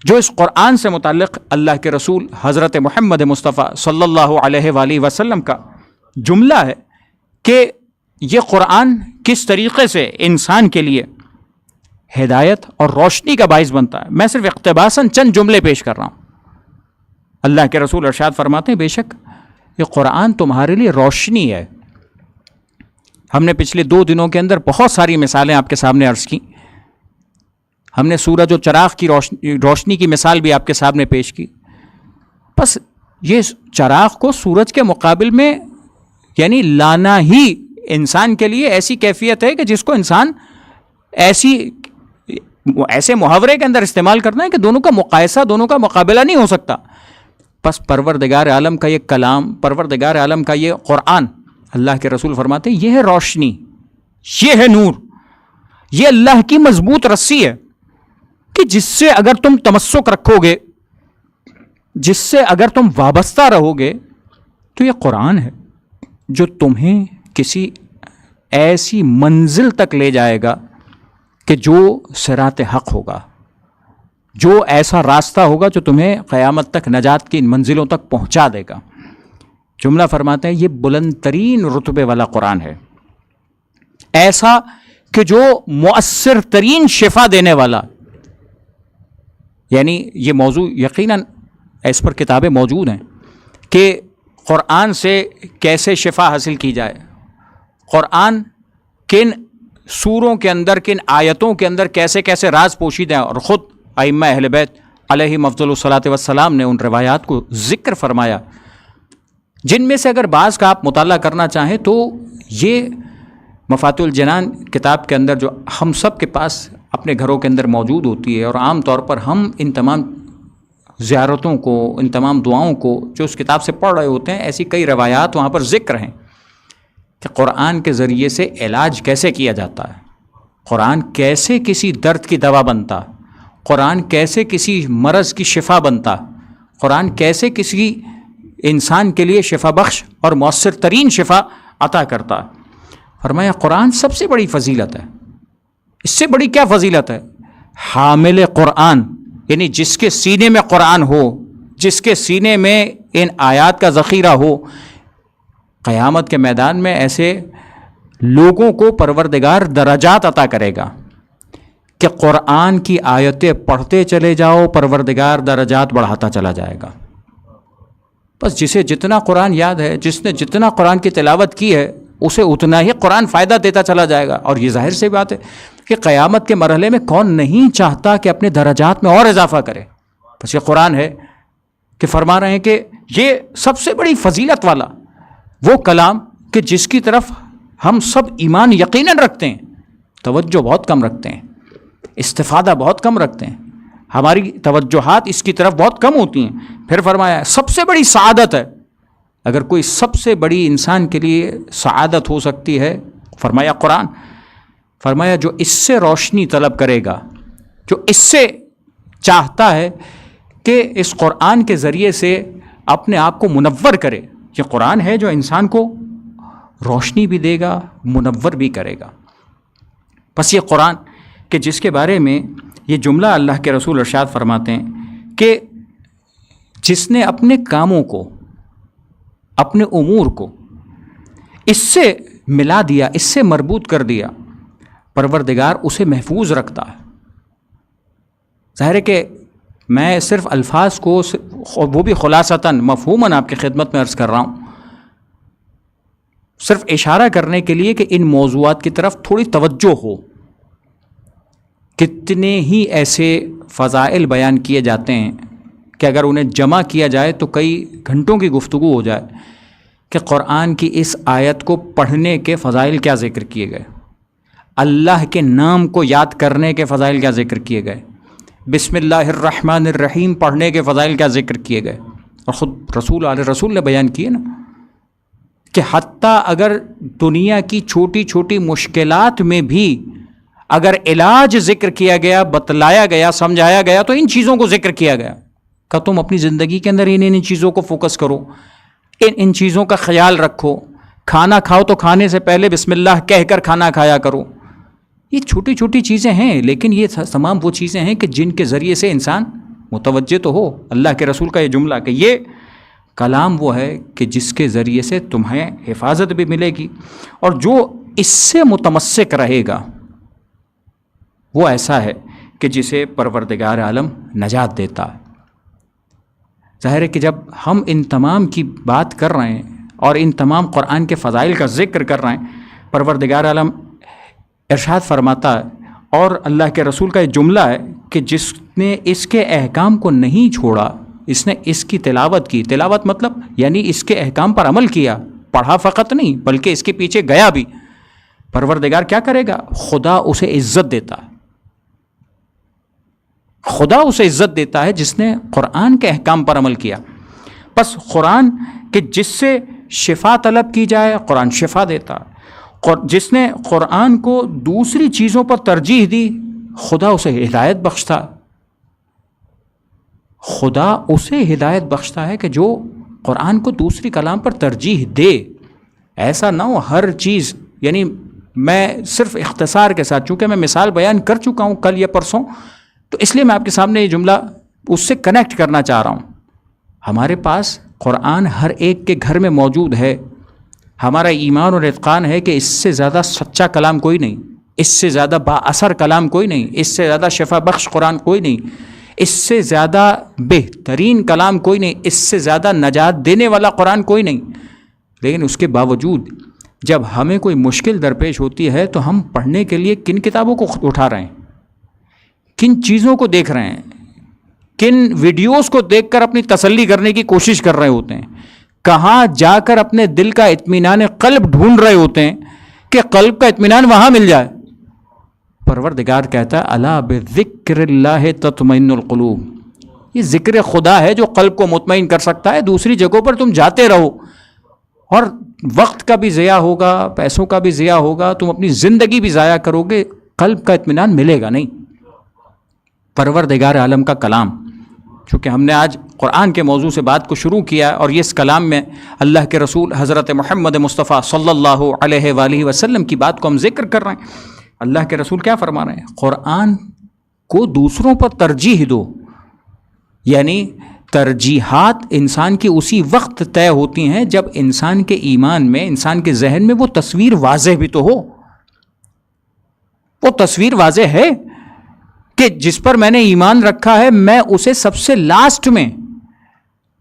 جو اس قرآن سے متعلق اللہ کے رسول حضرت محمد مصطفیٰ صلی اللہ علیہ وآلہ وسلم کا جملہ ہے کہ یہ قرآن کس طریقے سے انسان کے لیے ہدایت اور روشنی کا باعث بنتا ہے. میں صرف اقتباساً چند جملے پیش کر رہا ہوں. اللہ کے رسول ارشاد فرماتے ہیں بے شک یہ قرآن تمہارے لیے روشنی ہے. ہم نے پچھلے 2 دنوں کے اندر بہت ساری مثالیں آپ کے سامنے عرض کی. ہم نے سورج و چراغ کی روشنی کی مثال بھی آپ کے سامنے پیش کی. بس یہ چراغ کو سورج کے مقابل میں یعنی لانا ہی انسان کے لیے ایسی کیفیت ہے کہ جس کو انسان ایسے محاورے کے اندر استعمال کرنا ہے کہ دونوں کا مقایسہ، دونوں کا مقابلہ نہیں ہو سکتا. بس پروردگار عالم کا یہ کلام، پروردگار عالم کا یہ قرآن، اللہ کے رسول فرماتے ہیں یہ ہے روشنی، یہ ہے نور، یہ اللہ کی مضبوط رسی ہے کہ جس سے اگر تم تمسک رکھو گے، جس سے اگر تم وابستہ رہو گے تو یہ قرآن ہے جو تمہیں کسی ایسی منزل تک لے جائے گا کہ جو صراط حق ہوگا، جو ایسا راستہ ہوگا جو تمہیں قیامت تک نجات کی منزلوں تک پہنچا دے گا. جملہ فرماتے ہیں یہ بلند ترین رتبے والا قرآن ہے، ایسا کہ جو مؤثر ترین شفا دینے والا. یعنی یہ موضوع یقیناً اس پر کتابیں موجود ہیں کہ قرآن سے کیسے شفا حاصل کی جائے، قرآن کن سوروں کے اندر، کن آیتوں کے اندر کیسے کیسے راز پوشیدہ ہیں. اور خود ائمہ اہل بیت علیہم افضل الصلاۃ والسلام نے ان روایات کو ذکر فرمایا، جن میں سے اگر بعض کا آپ مطالعہ کرنا چاہیں تو یہ مفاتیح الجنان کتاب کے اندر جو ہم سب کے پاس اپنے گھروں کے اندر موجود ہوتی ہے، اور عام طور پر ہم ان تمام زیارتوں کو، ان تمام دعاؤں کو جو اس کتاب سے پڑھ رہے ہوتے ہیں، ایسی کئی روایات وہاں پر ذکر ہیں کہ قرآن کے ذریعے سے علاج کیسے کیا جاتا ہے، قرآن کیسے کسی درد کی دوا بنتا، قرآن کیسے کسی مرض کی شفا بنتا، قرآن کیسے کسی انسان کے لیے شفا بخش اور مؤثر ترین شفا عطا کرتا. فرمایا قرآن سب سے بڑی فضیلت ہے. اس سے بڑی کیا فضیلت ہے؟ حامل قرآن، یعنی جس کے سینے میں قرآن ہو، جس کے سینے میں ان آیات کا ذخیرہ ہو، قیامت کے میدان میں ایسے لوگوں کو پروردگار درجات عطا کرے گا کہ قرآن کی آیتیں پڑھتے چلے جاؤ، پروردگار درجات بڑھاتا چلا جائے گا. بس جسے جتنا قرآن یاد ہے، جس نے جتنا قرآن کی تلاوت کی ہے، اسے اتنا ہی قرآن فائدہ دیتا چلا جائے گا. اور یہ ظاہر سی بات ہے کہ قیامت کے مرحلے میں کون نہیں چاہتا کہ اپنے درجات میں اور اضافہ کرے. بس یہ قرآن ہے کہ فرما رہے ہیں کہ یہ سب سے بڑی فضیلت والا وہ کلام کہ جس کی طرف ہم سب ایمان یقیناً رکھتے ہیں، توجہ بہت کم رکھتے ہیں، استفادہ بہت کم رکھتے ہیں. ہماری توجہات اس کی طرف بہت کم ہوتی ہیں۔ پھر فرمایا سب سے بڑی سعادت ہے، اگر کوئی سب سے بڑی انسان کے لیے سعادت ہو سکتی ہے، فرمایا قرآن، فرمایا جو اس سے روشنی طلب کرے گا، جو اس سے چاہتا ہے کہ اس قرآن کے ذریعے سے اپنے آپ کو منور کرے، یہ قرآن ہے جو انسان کو روشنی بھی دے گا، منور بھی کرے گا۔ بس یہ قرآن کہ جس کے بارے میں یہ جملہ اللہ کے رسول ارشاد فرماتے ہیں کہ جس نے اپنے کاموں کو، اپنے امور کو اس سے ملا دیا، اس سے مربوط کر دیا، پروردگار اسے محفوظ رکھتا ہے۔ ظاہر ہے کہ میں صرف الفاظ کو وہ بھی خلاصتاً مفہوماً آپ کی خدمت میں عرض کر رہا ہوں، صرف اشارہ کرنے کے لیے کہ ان موضوعات کی طرف تھوڑی توجہ ہو۔ کتنے ہی ایسے فضائل بیان کیے جاتے ہیں کہ اگر انہیں جمع کیا جائے تو کئی گھنٹوں کی گفتگو ہو جائے کہ قرآن کی اس آیت کو پڑھنے کے فضائل کیا ذکر کیے گئے، اللہ کے نام کو یاد کرنے کے فضائل کیا ذکر کیے گئے، بسم اللہ الرحمن الرحیم پڑھنے کے فضائل کیا ذکر کیے گئے، اور خود رسول نے بیان کیے نا کہ حتیٰ اگر دنیا کی چھوٹی چھوٹی مشکلات میں بھی اگر علاج ذکر کیا گیا، بتلایا گیا، سمجھایا گیا تو ان چیزوں کو ذکر کیا گیا کہ تم اپنی زندگی کے اندر ان چیزوں کو فوکس کرو، ان چیزوں کا خیال رکھو، کھانا کھاؤ تو کھانے سے پہلے بسم اللہ کہہ کر کھانا کھایا کرو۔ یہ چھوٹی چھوٹی چیزیں ہیں، لیکن یہ تمام وہ چیزیں ہیں کہ جن کے ذریعے سے انسان متوجہ تو ہو۔ اللہ کے رسول کا یہ جملہ کہ یہ کلام وہ ہے کہ جس کے ذریعے سے تمہیں حفاظت بھی ملے گی، اور جو اس سے متمسک رہے گا وہ ایسا ہے کہ جسے پروردگار عالم نجات دیتا ہے۔ ظاہر ہے کہ جب ہم ان تمام کی بات کر رہے ہیں اور ان تمام قرآن کے فضائل کا ذکر کر رہے ہیں، پروردگار عالم ارشاد فرماتا ہے، اور اللہ کے رسول کا یہ جملہ ہے کہ جس نے اس کے احکام کو نہیں چھوڑا، اس نے اس کی تلاوت کی، تلاوت مطلب یعنی اس کے احکام پر عمل کیا، پڑھا فقط نہیں بلکہ اس کے پیچھے گیا بھی، پروردگار کیا کرے گا؟ خدا اسے عزت دیتا ہے۔ خدا اسے عزت دیتا ہے جس نے قرآن کے احکام پر عمل کیا۔ بس قرآن کہ جس سے شفا طلب کی جائے، قرآن شفا دیتا ہے۔ جس نے قرآن کو دوسری چیزوں پر ترجیح دی، خدا اسے ہدایت بخشتا۔ خدا اسے ہدایت بخشتا ہے کہ جو قرآن کو دوسری کلام پر ترجیح دے۔ ایسا نہ ہو ہر چیز، یعنی میں صرف اختصار کے ساتھ، چونکہ میں مثال بیان کر چکا ہوں کل یا پرسوں، تو اس لیے میں آپ کے سامنے یہ جملہ اس سے کنیکٹ کرنا چاہ رہا ہوں۔ ہمارے پاس قرآن ہر ایک کے گھر میں موجود ہے۔ ہمارا ایمان اور اعتقاد ہے کہ اس سے زیادہ سچا کلام کوئی نہیں، اس سے زیادہ با اثر کلام کوئی نہیں، اس سے زیادہ شفا بخش قرآن کوئی نہیں، اس سے زیادہ بہترین کلام کوئی نہیں، اس سے زیادہ نجات دینے والا قرآن کوئی نہیں۔ لیکن اس کے باوجود جب ہمیں کوئی مشکل درپیش ہوتی ہے تو ہم پڑھنے کے لیے کن کتابوں کو اٹھا رہے ہیں، کن چیزوں کو دیکھ رہے ہیں، کن ویڈیوز کو دیکھ کر اپنی تسلی کرنے کی کوشش کر رہے ہوتے ہیں، کہاں جا کر اپنے دل کا اطمینان قلب ڈھونڈ رہے ہوتے ہیں کہ قلب کا اطمینان وہاں مل جائے۔ پروردگار کہتا ہے الا بذکر اللہ تطمئن القلوب، یہ ذکر خدا ہے جو قلب کو مطمئن کر سکتا ہے۔ دوسری جگہوں پر تم جاتے رہو اور وقت کا بھی ضیاع ہوگا، پیسوں کا بھی ضیاع ہوگا، تم اپنی زندگی بھی ضائع کرو گے، قلب کا اطمینان ملے گا نہیں۔ پروردگار عالم کا کلام، چونکہ ہم نے آج قرآن کے موضوع سے بات کو شروع کیا اور یہ اس کلام میں اللہ کے رسول حضرت محمد مصطفیٰ صلی اللہ علیہ وآلہ وسلم کی بات کو ہم ذکر کر رہے ہیں۔ اللہ کے رسول کیا فرما رہے ہیں؟ قرآن کو دوسروں پر ترجیح دو، یعنی ترجیحات انسان کی اسی وقت طے ہوتی ہیں جب انسان کے ایمان میں، انسان کے ذہن میں وہ تصویر واضح بھی تو ہو۔ وہ تصویر واضح ہے کہ جس پر میں نے ایمان رکھا ہے، میں اسے سب سے لاسٹ میں،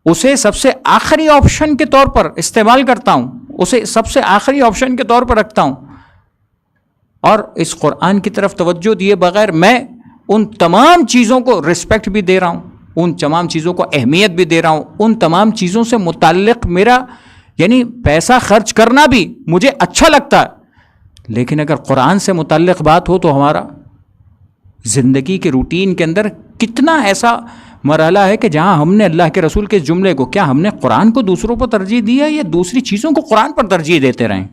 اسے سب سے آخری آپشن کے طور پر استعمال کرتا ہوں، اسے سب سے آخری آپشن کے طور پر رکھتا ہوں، اور اس قرآن کی طرف توجہ دیے بغیر میں ان تمام چیزوں کو رسپیکٹ بھی دے رہا ہوں، ان تمام چیزوں کو اہمیت بھی دے رہا ہوں، ان تمام چیزوں سے متعلق میرا یعنی پیسہ خرچ کرنا بھی مجھے اچھا لگتا ہے۔ لیکن اگر قرآن سے متعلق بات ہو تو ہمارا زندگی کے روٹین کے اندر کتنا ایسا مرحلہ ہے کہ جہاں ہم نے اللہ کے رسول کے اس جملے کو، کیا ہم نے قرآن کو دوسروں پر ترجیح دیا یا دوسری چیزوں کو قرآن پر ترجیح دیتے رہیں؟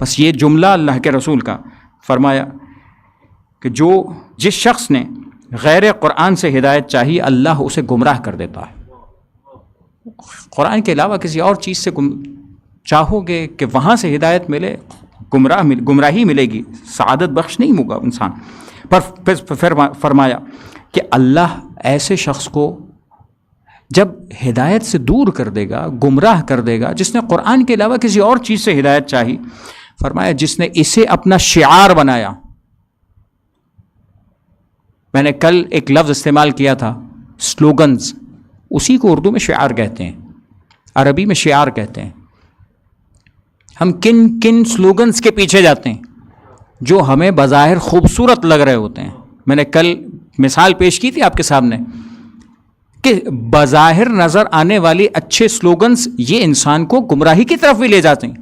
بس یہ جملہ اللہ کے رسول کا فرمایا کہ جس شخص نے غیر قرآن سے ہدایت چاہی اللہ اسے گمراہ کر دیتا ہے. قرآن کے علاوہ کسی اور چیز سے چاہو گے کہ وہاں سے ہدایت ملے، گمراہی ملے گی، سعادت بخش نہیں ہوگا انسان. پر پھر فرمایا کہ اللہ ایسے شخص کو جب ہدایت سے دور کر دے گا، گمراہ کر دے گا، جس نے قرآن کے علاوہ کسی اور چیز سے ہدایت چاہی. فرمایا جس نے اسے اپنا شعار بنایا. میں نے کل ایک لفظ استعمال کیا تھا، سلوگنز. اسی کو اردو میں شعار کہتے ہیں، عربی میں شعار کہتے ہیں. ہم کن کن سلوگنز کے پیچھے جاتے ہیں جو ہمیں بظاہر خوبصورت لگ رہے ہوتے ہیں. میں نے کل مثال پیش کی تھی آپ کے سامنے کہ بظاہر نظر آنے والی اچھے سلوگنز یہ انسان کو گمراہی کی طرف بھی لے جاتے ہیں،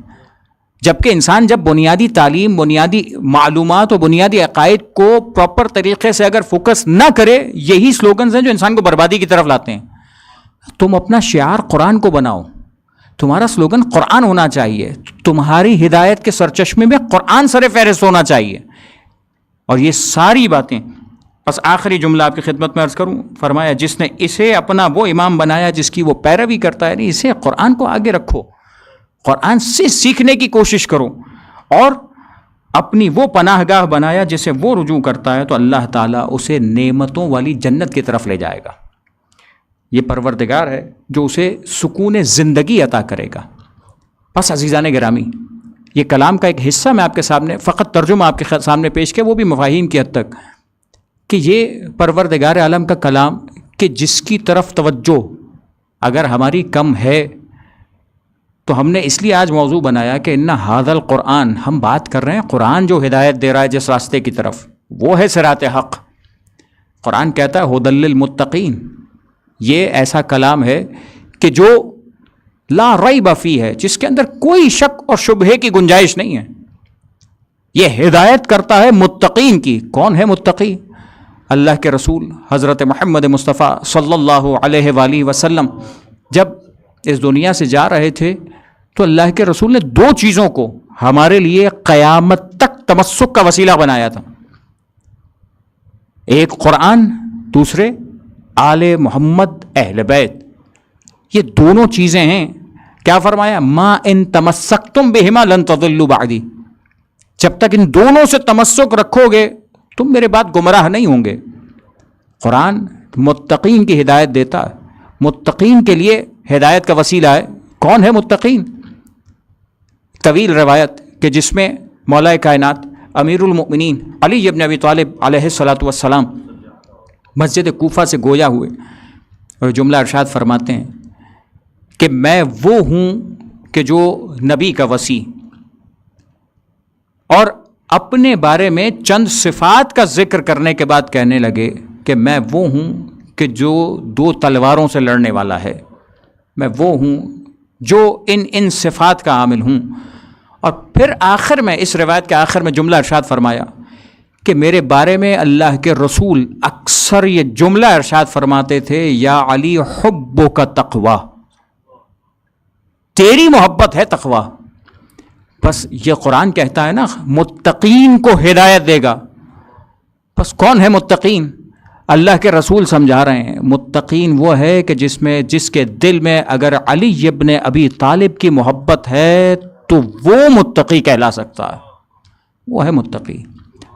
جبکہ انسان جب بنیادی تعلیم، بنیادی معلومات اور بنیادی عقائد کو پراپر طریقے سے اگر فوکس نہ کرے، یہی سلوگنز ہیں جو انسان کو بربادی کی طرف لاتے ہیں. تم اپنا شعار قرآن کو بناؤ، تمہارا سلوگن قرآن ہونا چاہیے، تمہاری ہدایت کے سرچشمے میں قرآن سر فہرست ہونا چاہیے. اور یہ ساری باتیں، بس آخری جملہ آپ کی خدمت میں عرض کروں. فرمایا جس نے اسے اپنا وہ امام بنایا جس کی وہ پیروی کرتا ہے، اسے قرآن کو آگے رکھو، قرآن سے سیکھنے کی کوشش کرو، اور اپنی وہ پناہ گاہ بنایا جسے وہ رجوع کرتا ہے تو اللہ تعالیٰ اسے نعمتوں والی جنت کی طرف لے جائے گا. یہ پروردگار ہے جو اسے سکون زندگی عطا کرے گا. بس عزیزان گرامی، یہ کلام کا ایک حصہ میں آپ کے سامنے فقط ترجمہ آپ کے سامنے پیش کیا، وہ بھی مفاہیم کی حد تک، کہ یہ پروردگار عالم کا کلام کہ جس کی طرف توجہ اگر ہماری کم ہے تو ہم نے اس لیے آج موضوع بنایا کہ ان ھذا القرآن، ہم بات کر رہے ہیں قرآن جو ہدایت دے رہا ہے جس راستے کی طرف، وہ ہے صراط حق. قرآن کہتا ہے ھدی للمتقین. یہ ایسا کلام ہے کہ جو لا ریب فیہ ہے، جس کے اندر کوئی شک اور شبہے کی گنجائش نہیں ہے. یہ ہدایت کرتا ہے متقین کی. کون ہے متقی؟ اللہ کے رسول حضرت محمد مصطفیٰ صلی اللہ علیہ وآلہ وسلم جب اس دنیا سے جا رہے تھے تو اللہ کے رسول نے دو چیزوں کو ہمارے لیے قیامت تک تمسک کا وسیلہ بنایا تھا. ایک قرآن، دوسرے آل محمد اہل بیت. یہ دونوں چیزیں ہیں. کیا فرمایا؟ ما ان تمسکتم بہما لن تضلوا بعدی. جب تک ان دونوں سے تمسک رکھو گے تم میرے بعد گمراہ نہیں ہوں گے. قرآن متقین کی ہدایت دیتا ہے، متقین کے لیے ہدایت کا وسیلہ ہے. کون ہے متقین؟ طویل روایت کہ جس میں مولا کائنات امیر المؤمنین علی ابن ابی طالب علیہ الصلاۃ والسلام مسجد کوفہ سے گویا ہوئے اور جملہ ارشاد فرماتے ہیں کہ میں وہ ہوں کہ جو نبی کا وصی، اور اپنے بارے میں چند صفات کا ذکر کرنے کے بعد کہنے لگے کہ میں وہ ہوں کہ جو دو تلواروں سے لڑنے والا ہے، میں وہ ہوں جو ان صفات کا عامل ہوں. اور پھر آخر میں، اس روایت کے آخر میں جملہ ارشاد فرمایا کہ میرے بارے میں اللہ کے رسول اکثر یہ جملہ ارشاد فرماتے تھے، یا علی حبک تقوی، تیری محبت ہے تقوی. بس یہ قرآن کہتا ہے نا متقین کو ہدایت دے گا. بس کون ہے متقین؟ اللہ کے رسول سمجھا رہے ہیں متقین وہ ہے کہ جس کے دل میں اگر علی ابن ابی طالب کی محبت ہے تو وہ متقی کہلا سکتا ہے. وہ ہے متقی.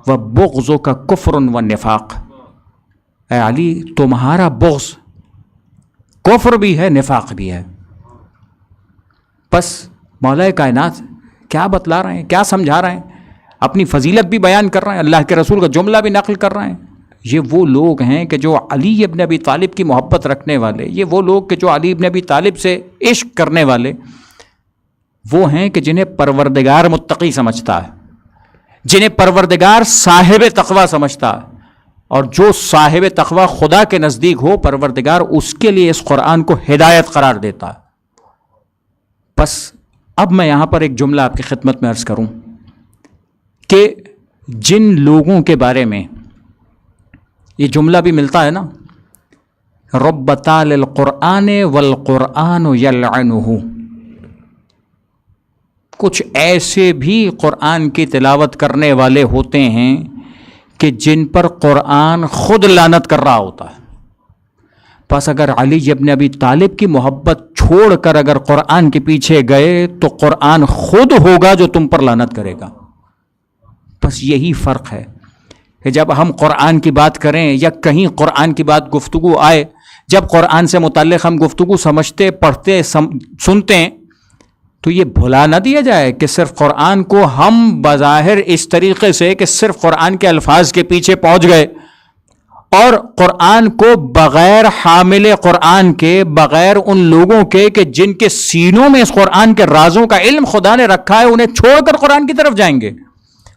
وَبُغْضُكَ كُفْرٌ وَنِفَاقٌ. اے علی تمہارا بغض کفر بھی ہے، نفاق بھی ہے. بس مولا کائنات کیا بتلا رہے ہیں، کیا سمجھا رہے ہیں؟ اپنی فضیلت بھی بیان کر رہے ہیں، اللہ کے رسول کا جملہ بھی نقل کر رہے ہیں. یہ وہ لوگ ہیں کہ جو علی ابن ابی طالب کی محبت رکھنے والے، یہ وہ لوگ کہ جو علی ابن ابی طالب سے عشق کرنے والے، وہ ہیں کہ جنہیں پروردگار متقی سمجھتا ہے، جنہیں پروردگار صاحب تقوی سمجھتا ہے. اور جو صاحب تقوی خدا کے نزدیک ہو، پروردگار اس کے لیے اس قرآن کو ہدایت قرار دیتا ہے. بس اب میں یہاں پر ایک جملہ آپ کی خدمت میں عرض کروں کہ جن لوگوں کے بارے میں یہ جملہ بھی ملتا ہے نا، رب تال القرآن والقرآن یلعنہ. کچھ ایسے بھی قرآن کی تلاوت کرنے والے ہوتے ہیں کہ جن پر قرآن خود لعنت کر رہا ہوتا ہے. بس اگر علی ابن ابی طالب کی محبت چھوڑ کر اگر قرآن کے پیچھے گئے تو قرآن خود ہوگا جو تم پر لعنت کرے گا. بس یہی فرق ہے کہ جب ہم قرآن کی بات کریں یا کہیں قرآن کی بات گفتگو آئے، جب قرآن سے متعلق ہم گفتگو سمجھتے، پڑھتے، سنتے ہیں، تو یہ بھلا نہ دیا جائے کہ صرف قرآن کو ہم بظاہر اس طریقے سے کہ صرف قرآن کے الفاظ کے پیچھے پہنچ گئے اور قرآن کو بغیر حامل قرآن کے، بغیر ان لوگوں کے کہ جن کے سینوں میں اس قرآن کے رازوں کا علم خدا نے رکھا ہے، انہیں چھوڑ کر قرآن کی طرف جائیں گے،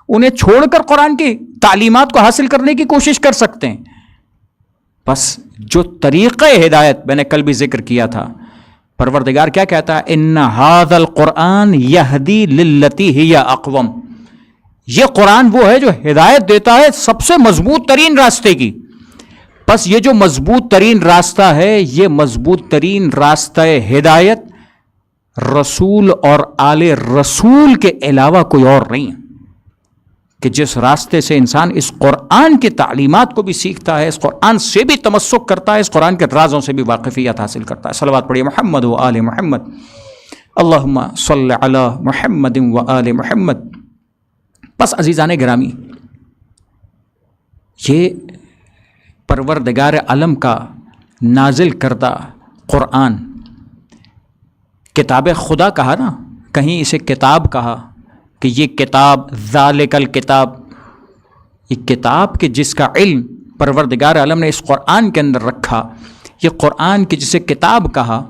انہیں چھوڑ کر قرآن کی تعلیمات کو حاصل کرنے کی کوشش کر سکتے ہیں. بس جو طریقہ ہدایت میں نے کل بھی ذکر کیا تھا، پروردگار کیا کہتا ہے؟ ان ھذا القرآن یہدی للتی ہی اقوم. یہ قرآن وہ ہے جو ہدایت دیتا ہے سب سے مضبوط ترین راستے کی. بس یہ جو مضبوط ترین راستہ ہے، یہ مضبوط ترین راستہ ہدایت رسول اور آل رسول کے علاوہ کوئی اور نہیں ہے، کہ جس راستے سے انسان اس قرآن کی تعلیمات کو بھی سیکھتا ہے، اس قرآن سے بھی تمسک کرتا ہے، اس قرآن کے رازوں سے بھی واقفیت حاصل کرتا ہے. صلوات پڑھیے محمد و آل محمد. اللہم صل علی محمد و آل محمد. بس عزیزان گرامی، یہ پروردگار عالم کا نازل کردہ قرآن، کتاب خدا کہا نا، کہیں اسے کتاب کہا کہ یہ کتاب ذالک الکتاب، یہ کتاب کہ جس کا علم پروردگار عالم نے اس قرآن کے اندر رکھا. یہ قرآن کی جسے کتاب کہا،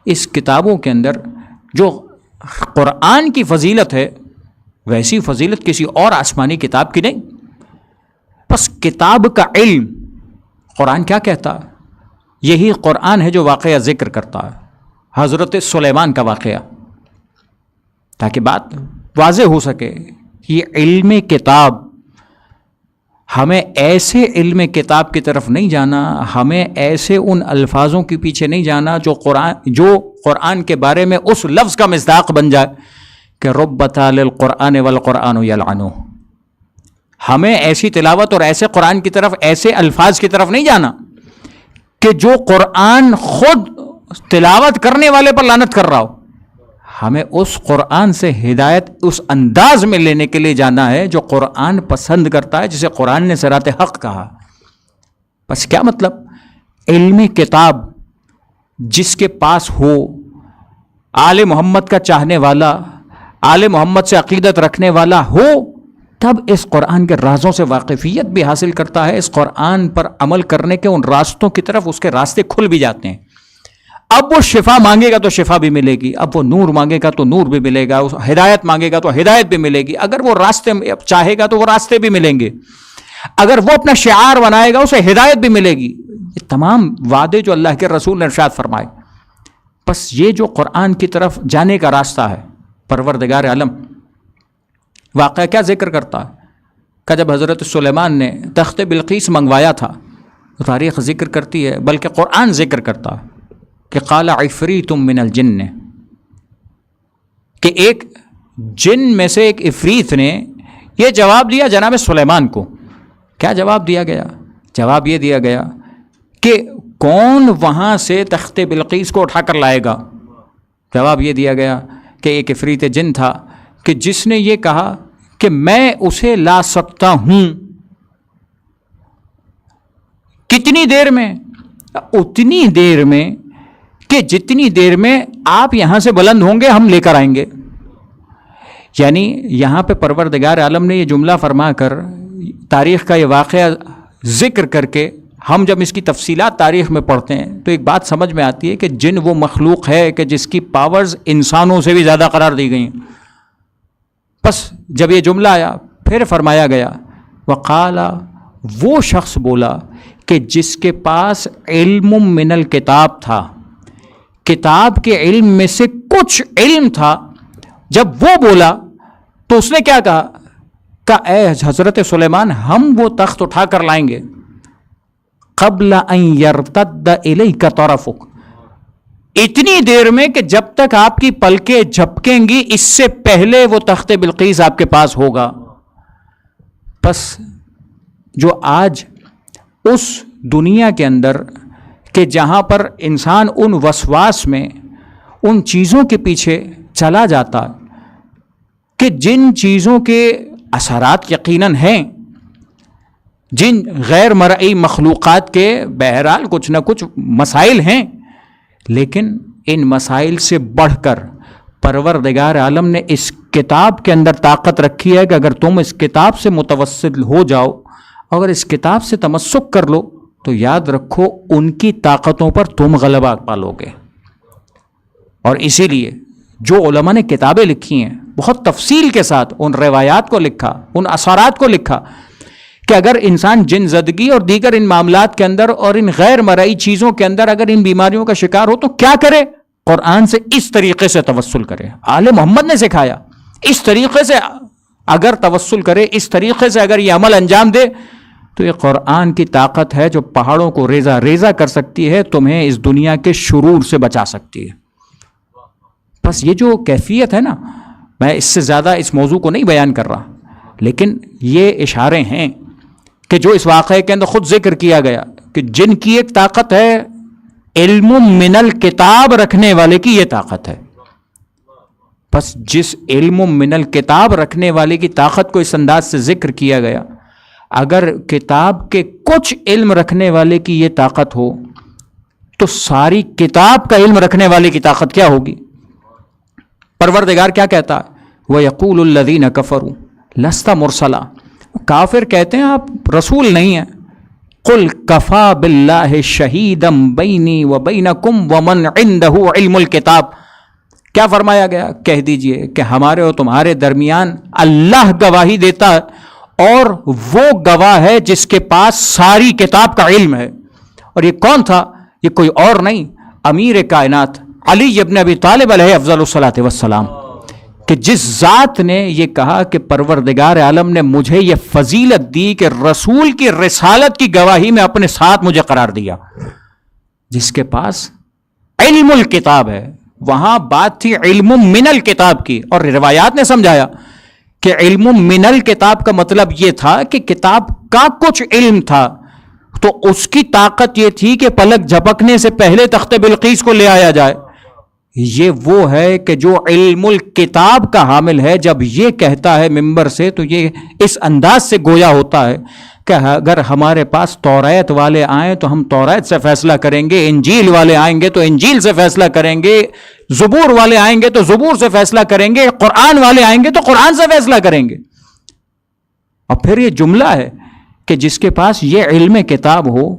اس کتابوں کے اندر جو قرآن کی فضیلت ہے ویسی فضیلت کسی اور آسمانی کتاب کی نہیں. بس کتاب کا علم قرآن کیا کہتا ہے؟ یہی قرآن ہے جو واقعہ ذکر کرتا ہے، حضرت سلیمان کا واقعہ، تاکہ بات واضح ہو سکے. یہ علم کتاب، ہمیں ایسے علم کتاب کی طرف نہیں جانا، ہمیں ایسے ان الفاظوں کے پیچھے نہیں جانا جو قرآن کے بارے میں اس لفظ کا مصداق بن جائے کہ ربۃ للقرآن والقرآن یلعنہ. ہمیں ایسی تلاوت اور ایسے قرآن کی طرف، ایسے الفاظ کی طرف نہیں جانا کہ جو قرآن خود تلاوت کرنے والے پر لعنت کر رہا ہو. ہمیں اس قرآن سے ہدایت اس انداز میں لینے کے لیے جانا ہے جو قرآن پسند کرتا ہے، جسے قرآن نے صراط حق کہا. بس کیا مطلب؟ علم کتاب جس کے پاس ہو، آل محمد کا چاہنے والا، آل محمد سے عقیدت رکھنے والا ہو، تب اس قرآن کے رازوں سے واقفیت بھی حاصل کرتا ہے. اس قرآن پر عمل کرنے کے ان راستوں کی طرف اس کے راستے کھل بھی جاتے ہیں. اب وہ شفا مانگے گا تو شفا بھی ملے گی، اب وہ نور مانگے گا تو نور بھی ملے گا، ہدایت مانگے گا تو ہدایت بھی ملے گی. اگر وہ راستے چاہے گا تو وہ راستے بھی ملیں گے، اگر وہ اپنا شعار بنائے گا اسے ہدایت بھی ملے گی. یہ تمام وعدے جو اللہ کے رسول نے ارشاد فرمائے. بس یہ جو قرآن کی طرف جانے کا راستہ ہے، پروردگار عالم واقعہ کیا ذکر کرتا ہے کہ جب حضرت سلیمان نے تخت بلقیس منگوایا تھا، تو تاریخ ذکر کرتی ہے، بلکہ قرآن ذکر کرتا ہے کہ قال عفریت من الجن، کہ ایک جن میں سے ایک عفریت نے یہ جواب دیا جناب سلیمان کو. کیا جواب دیا گیا؟ جواب یہ دیا گیا کہ کون وہاں سے تخت بلقیس کو اٹھا کر لائے گا؟ جواب یہ دیا گیا کہ ایک عفریت جن تھا کہ جس نے یہ کہا کہ میں اسے لا سکتا ہوں. کتنی دیر میں؟ اتنی دیر میں کہ جتنی دیر میں آپ یہاں سے بلند ہوں گے ہم لے کر آئیں گے. یعنی یہاں پہ پروردگار عالم نے یہ جملہ فرما کر، تاریخ کا یہ واقعہ ذکر کر کے، ہم جب اس کی تفصیلات تاریخ میں پڑھتے ہیں تو ایک بات سمجھ میں آتی ہے کہ جن وہ مخلوق ہے کہ جس کی پاورز انسانوں سے بھی زیادہ قرار دی گئی ہیں. بس جب یہ جملہ آیا پھر فرمایا گیا وقال، وہ شخص بولا کہ جس کے پاس علم من الکتاب تھا، کتاب کے علم میں سے کچھ علم تھا. جب وہ بولا تو اس نے کیا کہا؟ کہ اے حضرت سلیمان، ہم وہ تخت اٹھا کر لائیں گے. قبل ان یرتد الیک طرفک، اتنی دیر میں کہ جب تک آپ کی پلکیں جھپکیں گی اس سے پہلے وہ تخت بلقیس آپ کے پاس ہوگا۔ پس جو آج اس دنیا کے اندر کہ جہاں پر انسان ان وسواس میں ان چیزوں کے پیچھے چلا جاتا کہ جن چیزوں کے اثرات یقیناً ہیں، جن غیر مرئی مخلوقات کے بہرحال کچھ نہ کچھ مسائل ہیں، لیکن ان مسائل سے بڑھ کر پروردگار عالم نے اس کتاب کے اندر طاقت رکھی ہے کہ اگر تم اس کتاب سے متوسل ہو جاؤ، اگر اس کتاب سے تمسک کر لو تو یاد رکھو ان کی طاقتوں پر تم غلبہ پالو گے۔ اور اسی لیے جو علماء نے کتابیں لکھی ہیں بہت تفصیل کے ساتھ ان روایات کو لکھا، ان اثرات کو لکھا کہ اگر انسان جن زدگی اور دیگر ان معاملات کے اندر اور ان غیر مرئی چیزوں کے اندر اگر ان بیماریوں کا شکار ہو تو کیا کرے؟ قرآن سے اس طریقے سے توسل کرے۔ آل محمد نے سکھایا اس طریقے سے اگر توسل کرے، اس طریقے سے اگر یہ عمل انجام دے تو یہ قرآن کی طاقت ہے جو پہاڑوں کو ریزہ ریزہ کر سکتی ہے، تمہیں اس دنیا کے شرور سے بچا سکتی ہے۔ بس یہ جو کیفیت ہے نا، میں اس سے زیادہ اس موضوع کو نہیں بیان کر رہا، لیکن یہ اشارے ہیں کہ جو اس واقعے کے اندر خود ذکر کیا گیا کہ جن کی ایک طاقت ہے علم من الکتاب رکھنے والے کی یہ طاقت ہے۔ بس جس علم من الکتاب رکھنے والے کی طاقت کو اس انداز سے ذکر کیا گیا، اگر کتاب کے کچھ علم رکھنے والے کی یہ طاقت ہو تو ساری کتاب کا علم رکھنے والے کی طاقت کیا ہوگی؟ پروردگار کیا کہتا ہے؟ وَيَقُولُ الَّذِينَ كَفَرُوا لَسْتَ مُرْسَلًا، کافر کہتے ہیں آپ رسول نہیں ہیں۔ قُلْ كَفَى بِاللَّهِ شَهِيدًا بَيْنِي وَبَيْنَكُمْ وَمَنْ عِنْدَهُ عِلْمُ الْكِتَابِ، کیا فرمایا گیا؟ کہہ دیجئے کہ ہمارے اور تمہارے درمیان اللہ گواہی دیتا ہے اور وہ گواہ ہے جس کے پاس ساری کتاب کا علم ہے۔ اور یہ کون تھا؟ یہ کوئی اور نہیں، امیر کائنات علی ابن ابی طالب علیہ افضل الصلاۃ والسلام، کہ جس ذات نے یہ کہا کہ پروردگار عالم نے مجھے یہ فضیلت دی کہ رسول کی رسالت کی گواہی میں اپنے ساتھ مجھے قرار دیا، جس کے پاس علم الکتاب ہے۔ وہاں بات تھی علم من الکتاب کی، اور روایات نے سمجھایا کہ علم من الکتاب کا مطلب یہ تھا کہ کتاب کا کچھ علم تھا، تو اس کی طاقت یہ تھی کہ پلک جھپکنے سے پہلے تخت بلقیس کو لے آیا جائے۔ یہ وہ ہے کہ جو علم الکتاب کا حامل ہے، جب یہ کہتا ہے ممبر سے تو یہ اس انداز سے گویا ہوتا ہے کہ اگر ہمارے پاس توریت والے آئیں تو ہم توریت سے فیصلہ کریں گے، انجیل والے آئیں گے تو انجیل سے فیصلہ کریں گے، زبور والے آئیں گے تو زبور سے فیصلہ کریں گے، قرآن والے آئیں گے تو قرآن سے فیصلہ کریں گے۔ اور پھر یہ جملہ ہے کہ جس کے پاس یہ علم کتاب ہو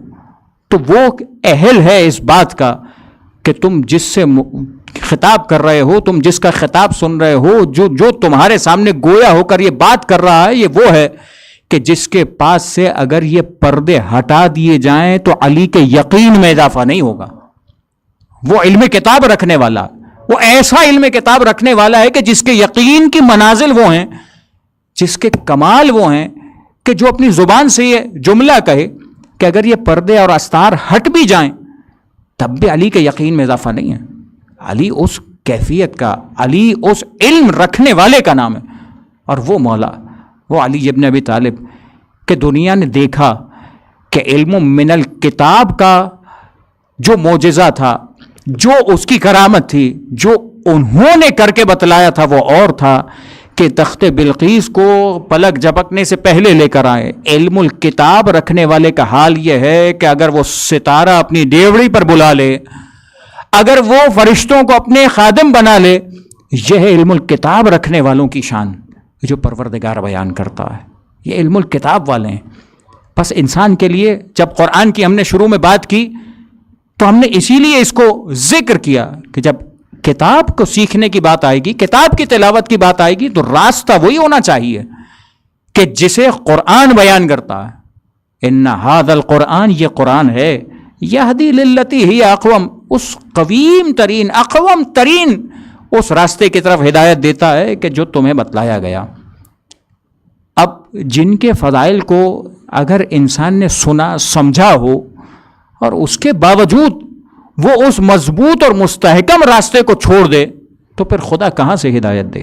تو وہ اہل ہے اس بات کا کہ تم جس سے خطاب کر رہے ہو، تم جس کا خطاب سن رہے ہو، جو تمہارے سامنے گویا ہو کر یہ بات کر رہا ہے، یہ وہ ہے کہ جس کے پاس سے اگر یہ پردے ہٹا دیے جائیں تو علی کے یقین میں اضافہ نہیں ہوگا۔ وہ علم کتاب رکھنے والا، وہ ایسا علم کتاب رکھنے والا ہے کہ جس کے یقین کی منازل وہ ہیں، جس کے کمال وہ ہیں کہ جو اپنی زبان سے یہ جملہ کہے کہ اگر یہ پردے اور استار ہٹ بھی جائیں تب بھی علی کے یقین میں اضافہ نہیں ہے۔ علی اس کیفیت کا، علی اس علم رکھنے والے کا نام ہے، اور وہ مولا، وہ علی ابن ابی طالب کہ دنیا نے دیکھا کہ علم من الکتاب کا جو معجزہ تھا، جو اس کی کرامت تھی، جو انہوں نے کر کے بتلایا تھا، وہ اور تھا کہ تخت بلقیس کو پلک جھپکنے سے پہلے لے کر آئے۔ علم الکتاب رکھنے والے کا حال یہ ہے کہ اگر وہ ستارہ اپنی ڈیوڑی پر بلا لے، اگر وہ فرشتوں کو اپنے خادم بنا لے، یہ ہے علم الکتاب رکھنے والوں کی شان جو پروردگار بیان کرتا ہے۔ یہ علم الکتاب والے ہیں۔ بس انسان کے لیے جب قرآن کی ہم نے شروع میں بات کی تو ہم نے اسی لیے اس کو ذکر کیا کہ جب کتاب کو سیکھنے کی بات آئے گی، کتاب کی تلاوت کی بات آئے گی تو راستہ وہی ہونا چاہیے کہ جسے قرآن بیان کرتا ہے۔ ان ھذا القرآن، یہ قرآن ہے، یہدی للتی ہی اقوم، اس قویم ترین، اقوم ترین اس راستے کی طرف ہدایت دیتا ہے کہ جو تمہیں بتلایا گیا۔ اب جن کے فضائل کو اگر انسان نے سنا سمجھا ہو اور اس کے باوجود وہ اس مضبوط اور مستحکم راستے کو چھوڑ دے تو پھر خدا کہاں سے ہدایت دے؟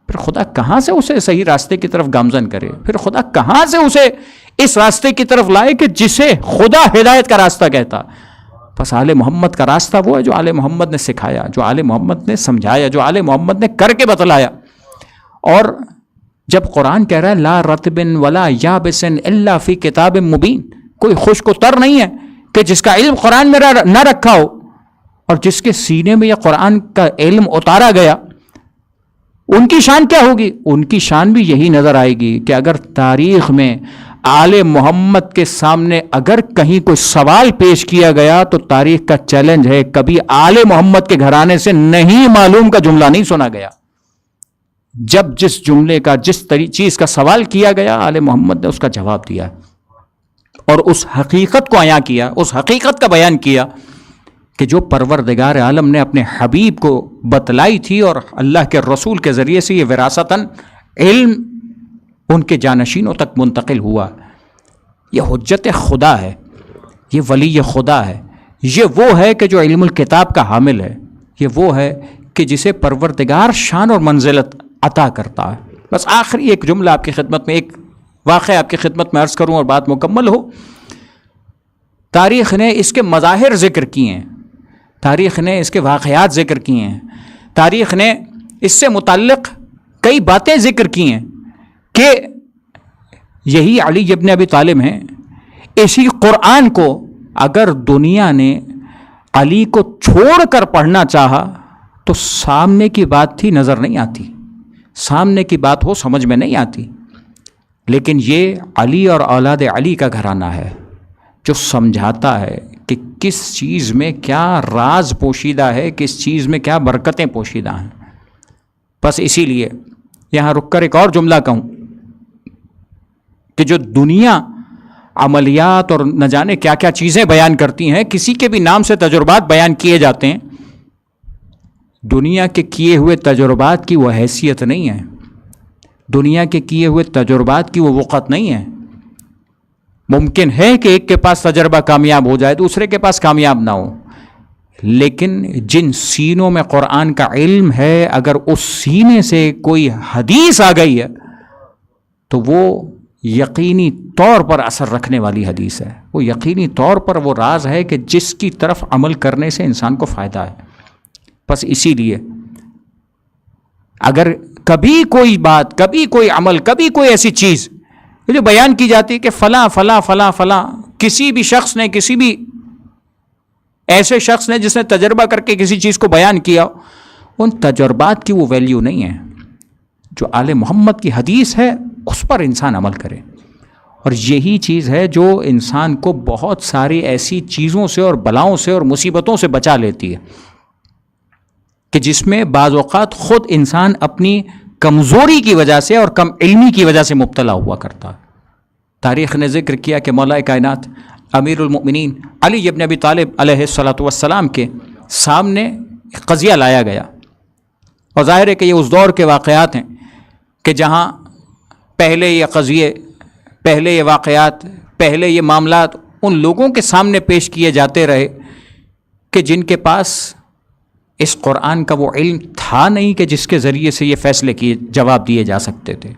پھر خدا کہاں سے اسے صحیح راستے کی طرف گامزن کرے؟ پھر خدا کہاں سے اسے اس راستے کی طرف لائے کہ جسے خدا ہدایت کا راستہ کہتا؟ بس آل محمد کا راستہ وہ ہے جو آل محمد نے سکھایا، جو آل محمد نے سمجھایا، جو آل محمد نے کر کے بتلایا. اور جب قرآن کہہ رہا ہے لا رطب ولا یابس الا فی کتاب مبین، کوئی خشک و تر نہیں ہے کہ جس کا علم قرآن میں نہ رکھا ہو اور جس کے سینے میں یہ قرآن کا علم اتارا گیا، ان کی شان کیا ہوگی؟ ان کی شان بھی یہی نظر آئے گی کہ اگر تاریخ میں آل محمد کے سامنے اگر کہیں کوئی سوال پیش کیا گیا تو تاریخ کا چیلنج ہے، کبھی آل محمد کے گھرانے سے نہیں معلوم کا جملہ نہیں سنا گیا. جب جس جملے کا جس چیز کا سوال کیا گیا آل محمد نے اس کا جواب دیا اور اس حقیقت کو عیاں کیا، اس حقیقت کا بیان کیا کہ جو پروردگار عالم نے اپنے حبیب کو بتلائی تھی اور اللہ کے رسول کے ذریعے سے یہ وراثتاً علم ان کے جانشینوں تک منتقل ہوا. یہ حجت خدا ہے، یہ ولی خدا ہے، یہ وہ ہے کہ جو علم الکتاب کا حامل ہے، یہ وہ ہے کہ جسے پروردگار شان اور منزلت عطا کرتا ہے. بس آخری ایک جملہ آپ کی خدمت میں، ایک واقعہ آپ کی خدمت میں عرض کروں اور بات مکمل ہو. تاریخ نے اس کے مظاہر ذکر کیے ہیں، تاریخ نے اس کے واقعات ذکر کیے ہیں، تاریخ نے اس سے متعلق کئی باتیں ذکر کی ہیں کہ یہی علی ابن ابی طالب ہیں. اسی قرآن کو اگر دنیا نے علی کو چھوڑ کر پڑھنا چاہا تو سامنے کی بات تھی نظر نہیں آتی، سامنے کی بات ہو سمجھ میں نہیں آتی. لیکن یہ علی اور اولاد علی کا گھرانہ ہے جو سمجھاتا ہے کہ کس چیز میں کیا راز پوشیدہ ہے، کس چیز میں کیا برکتیں پوشیدہ ہیں. بس اسی لیے یہاں رک کر ایک اور جملہ کہوں کہ جو دنیا عملیات اور نہ جانے کیا کیا چیزیں بیان کرتی ہیں، کسی کے بھی نام سے تجربات بیان کیے جاتے ہیں، دنیا کے کیے ہوئے تجربات کی وہ حیثیت نہیں ہے، دنیا کے کیے ہوئے تجربات کی وہ وقت نہیں ہے. ممکن ہے کہ ایک کے پاس تجربہ کامیاب ہو جائے دوسرے کے پاس کامیاب نہ ہو، لیکن جن سینوں میں قرآن کا علم ہے اگر اس سینے سے کوئی حدیث آ گئی ہے تو وہ یقینی طور پر اثر رکھنے والی حدیث ہے، وہ یقینی طور پر وہ راز ہے کہ جس کی طرف عمل کرنے سے انسان کو فائدہ ہے. بس اسی لیے اگر کبھی کوئی بات، کبھی کوئی عمل، کبھی کوئی ایسی چیز جو بیان کی جاتی ہے کہ فلاں فلاں فلاں فلاں، کسی بھی شخص نے، کسی بھی ایسے شخص نے جس نے تجربہ کر کے کسی چیز کو بیان کیا، ان تجربات کی وہ ویلیو نہیں ہے. جو آل محمد کی حدیث ہے اس پر انسان عمل کرے، اور یہی چیز ہے جو انسان کو بہت ساری ایسی چیزوں سے اور بلاؤں سے اور مصیبتوں سے بچا لیتی ہے کہ جس میں بعض اوقات خود انسان اپنی کمزوری کی وجہ سے اور کم علمی کی وجہ سے مبتلا ہوا کرتا. تاریخ نے ذکر کیا کہ مولا کائنات امیر المؤمنین علی ابن ابی طالب علیہ الصلاۃ والسلام کے سامنے ایک قضیہ لایا گیا، اور ظاہر ہے کہ یہ اس دور کے واقعات ہیں کہ جہاں پہلے یہ قضیے، پہلے یہ واقعات، پہلے یہ معاملات ان لوگوں کے سامنے پیش کیے جاتے رہے کہ جن کے پاس اس قرآن کا وہ علم تھا نہیں کہ جس کے ذریعے سے یہ فیصلے کیے، جواب دیے جا سکتے تھے.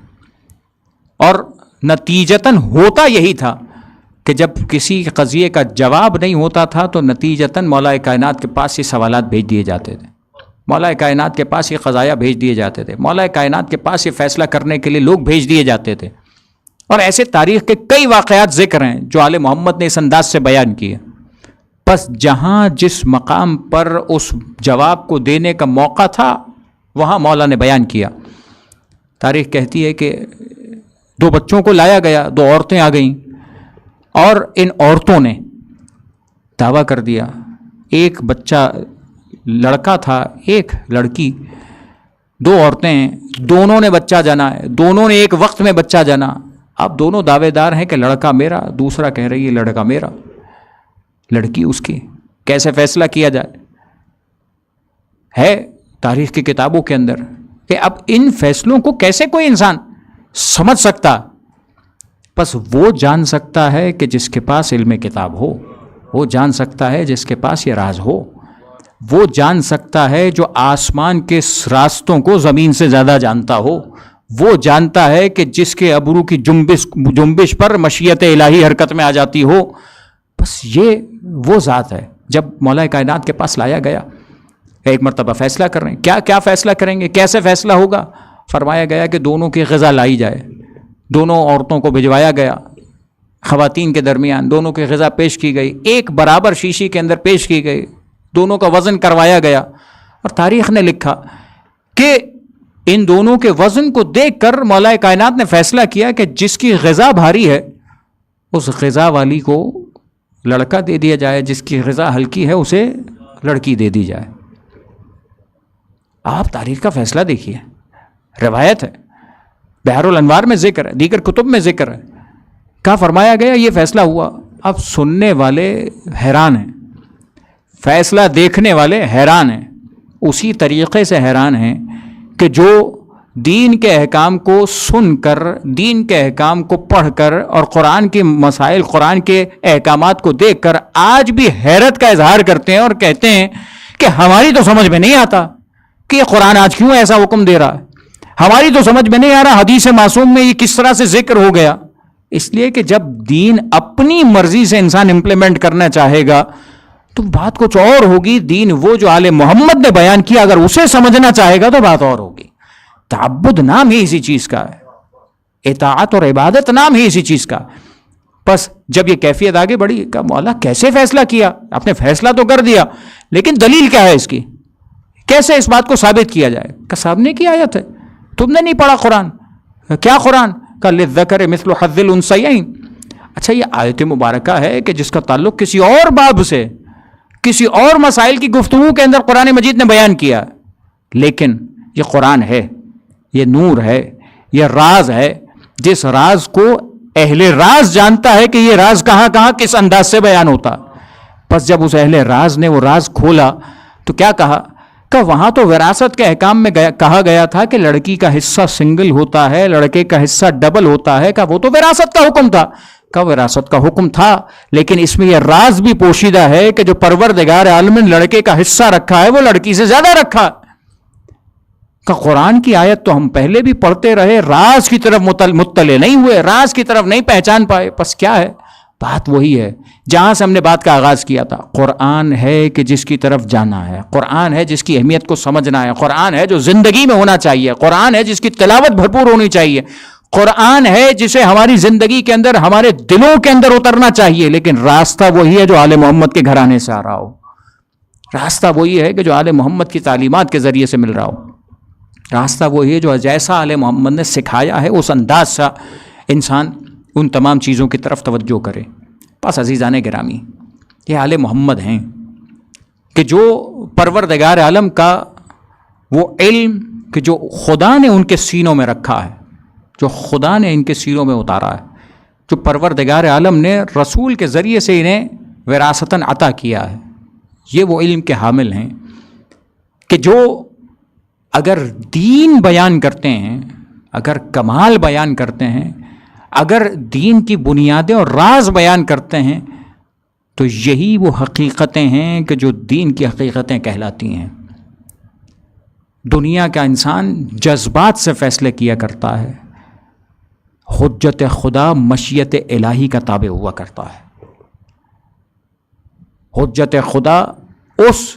اور نتیجتاً ہوتا یہی تھا کہ جب کسی قضیے کا جواب نہیں ہوتا تھا تو نتیجتاً مولا کائنات کے پاس یہ سوالات بھیج دیے جاتے تھے، مولا کائنات کے پاس یہ قضایا بھیج دیے جاتے تھے، مولا کائنات کے پاس یہ فیصلہ کرنے کے لیے لوگ بھیج دیے جاتے تھے. اور ایسے تاریخ کے کئی واقعات ذکر ہیں جو آل محمد نے اس انداز سے بیان کیے. بس جہاں جس مقام پر اس جواب کو دینے کا موقع تھا وہاں مولا نے بیان کیا. تاریخ کہتی ہے کہ 2 بچوں کو لایا گیا، 2 عورتیں آ گئیں، اور ان عورتوں نے دعویٰ کر دیا، ایک بچہ لڑکا تھا، ایک لڑکی، 2 عورتیں ہیں، دونوں نے بچہ جنا ہے، دونوں نے ایک وقت میں بچہ جنا. اب دونوں دعوے دار ہیں کہ لڑکا میرا، دوسرا کہہ رہی ہے لڑکا میرا، لڑکی اس کی. کیسے فیصلہ کیا جائے؟ ہے تاریخ کی کتابوں کے اندر کہ اب ان فیصلوں کو کیسے کوئی انسان سمجھ سکتا؟ بس وہ جان سکتا ہے کہ جس کے پاس علم کتاب ہو، وہ جان سکتا ہے جس کے پاس یہ راز ہو. وہ جان سکتا ہے جو آسمان کے راستوں کو زمین سے زیادہ جانتا ہو. وہ جانتا ہے کہ جس کے ابرو کی جنبش پر مشیت الہی حرکت میں آ جاتی ہو. بس یہ وہ ذات ہے. جب مولا کائنات کے پاس لایا گیا، ایک مرتبہ فیصلہ کر رہے ہیں. کیا فیصلہ کریں گے؟ کیسے فیصلہ ہوگا؟ فرمایا گیا کہ دونوں کی غذا لائی جائے. دونوں عورتوں کو بھجوایا گیا، خواتین کے درمیان دونوں کی غذا پیش کی گئی، ایک برابر شیشی کے اندر پیش کی گئی، دونوں کا وزن کروایا گیا. اور تاریخ نے لکھا کہ ان دونوں کے وزن کو دیکھ کر مولا کائنات نے فیصلہ کیا کہ جس کی غذا بھاری ہے اس غذا والی کو لڑکا دے دیا جائے، جس کی غذا ہلکی ہے اسے لڑکی دے دی جائے. آپ تاریخ کا فیصلہ دیکھیے، روایت ہے، بحر الانوار میں ذکر ہے، دیگر کتب میں ذکر ہے. کہا فرمایا گیا یہ فیصلہ ہوا. اب سننے والے حیران ہیں، فیصلہ دیکھنے والے حیران ہیں. اسی طریقے سے حیران ہیں کہ جو دین کے احکام کو سن کر، دین کے احکام کو پڑھ کر اور قرآن کے مسائل، قرآن کے احکامات کو دیکھ کر آج بھی حیرت کا اظہار کرتے ہیں اور کہتے ہیں کہ ہماری تو سمجھ میں نہیں آتا کہ یہ قرآن آج کیوں ایسا حکم دے رہا ہے. ہماری تو سمجھ میں نہیں آ رہا حدیث معصوم میں یہ کس طرح سے ذکر ہو گیا. اس لیے کہ جب دین اپنی مرضی سے انسان امپلیمنٹ کرنا چاہے گا تو بات کچھ اور ہوگی. دین وہ جو آل محمد نے بیان کیا اگر اسے سمجھنا چاہے گا تو بات اور ہوگی. تعبد نام ہی اسی چیز کا ہے، اطاعت اور عبادت نام ہی اسی چیز کا. بس جب یہ کیفیت آگے بڑھی کہ مولا کیسے فیصلہ کیا؟ آپ نے فیصلہ تو کر دیا لیکن دلیل کیا ہے اس کی؟ کیسے اس بات کو ثابت کیا جائے؟ کہ سامنے کی آیت ہے، تم نے نہیں پڑھا قرآن. کیا قرآن کا للذکر مثل حظ الانثیین؟ اچھا یہ آیت مبارکہ ہے کہ جس کا تعلق کسی اور باب سے، کسی اور مسائل کی گفتگو کے اندر قرآن مجید نے بیان کیا، لیکن یہ قرآن ہے، یہ نور ہے، یہ راز ہے. جس راز کو اہل راز جانتا ہے کہ یہ راز کہاں کہاں کس انداز سے بیان ہوتا. بس جب اس اہل راز نے وہ راز کھولا تو کیا کہا کہ وہاں تو وراثت کے احکام میں کہا گیا تھا کہ لڑکی کا حصہ سنگل ہوتا ہے، لڑکے کا حصہ ڈبل ہوتا ہے. کہ وہ تو وراثت کا حکم تھا. کا وراثت کا حکم تھا لیکن اس میں یہ راز بھی پوشیدہ ہے کہ جو پروردگار عالم نے لڑکے کا حصہ رکھا ہے وہ لڑکی سے زیادہ رکھا. کہ قرآن کی آیت تو ہم پہلے بھی پڑھتے رہے، راز کی طرف مطلع نہیں ہوئے، راز کی طرف نہیں پہچان پائے. بس کیا ہے بات؟ وہی ہے جہاں سے ہم نے بات کا آغاز کیا تھا. قرآن ہے کہ جس کی طرف جانا ہے، قرآن ہے جس کی اہمیت کو سمجھنا ہے، قرآن ہے جو زندگی میں ہونا چاہیے، قرآن ہے جس کی تلاوت بھرپور ہونی چاہیے، قرآن ہے جسے ہماری زندگی کے اندر، ہمارے دلوں کے اندر اترنا چاہیے. لیکن راستہ وہی ہے جو آل محمد کے گھرانے سے آ رہا ہو، راستہ وہی ہے کہ جو آل محمد کی تعلیمات کے ذریعے سے مل رہا ہو، راستہ وہی ہے جو جیسا آل محمد نے سکھایا ہے اس انداز سے انسان ان تمام چیزوں کی طرف توجہ کرے. بس عزیزان گرامی، یہ آل محمد ہیں کہ جو پروردگار عالم کا وہ علم کہ جو خدا نے ان کے سینوں میں رکھا ہے، جو خدا نے ان کے سینوں میں اتارا ہے، جو پروردگار عالم نے رسول کے ذریعے سے انہیں وراثتاً عطا کیا ہے، یہ وہ علم کے حامل ہیں کہ جو اگر دین بیان کرتے ہیں، اگر کمال بیان کرتے ہیں، اگر دین کی بنیادیں اور راز بیان کرتے ہیں تو یہی وہ حقیقتیں ہیں کہ جو دین کی حقیقتیں کہلاتی ہیں. دنیا کا انسان جذبات سے فیصلے کیا کرتا ہے، حجت خدا مشیت الہی کا تابع ہوا کرتا ہے. حجت خدا اس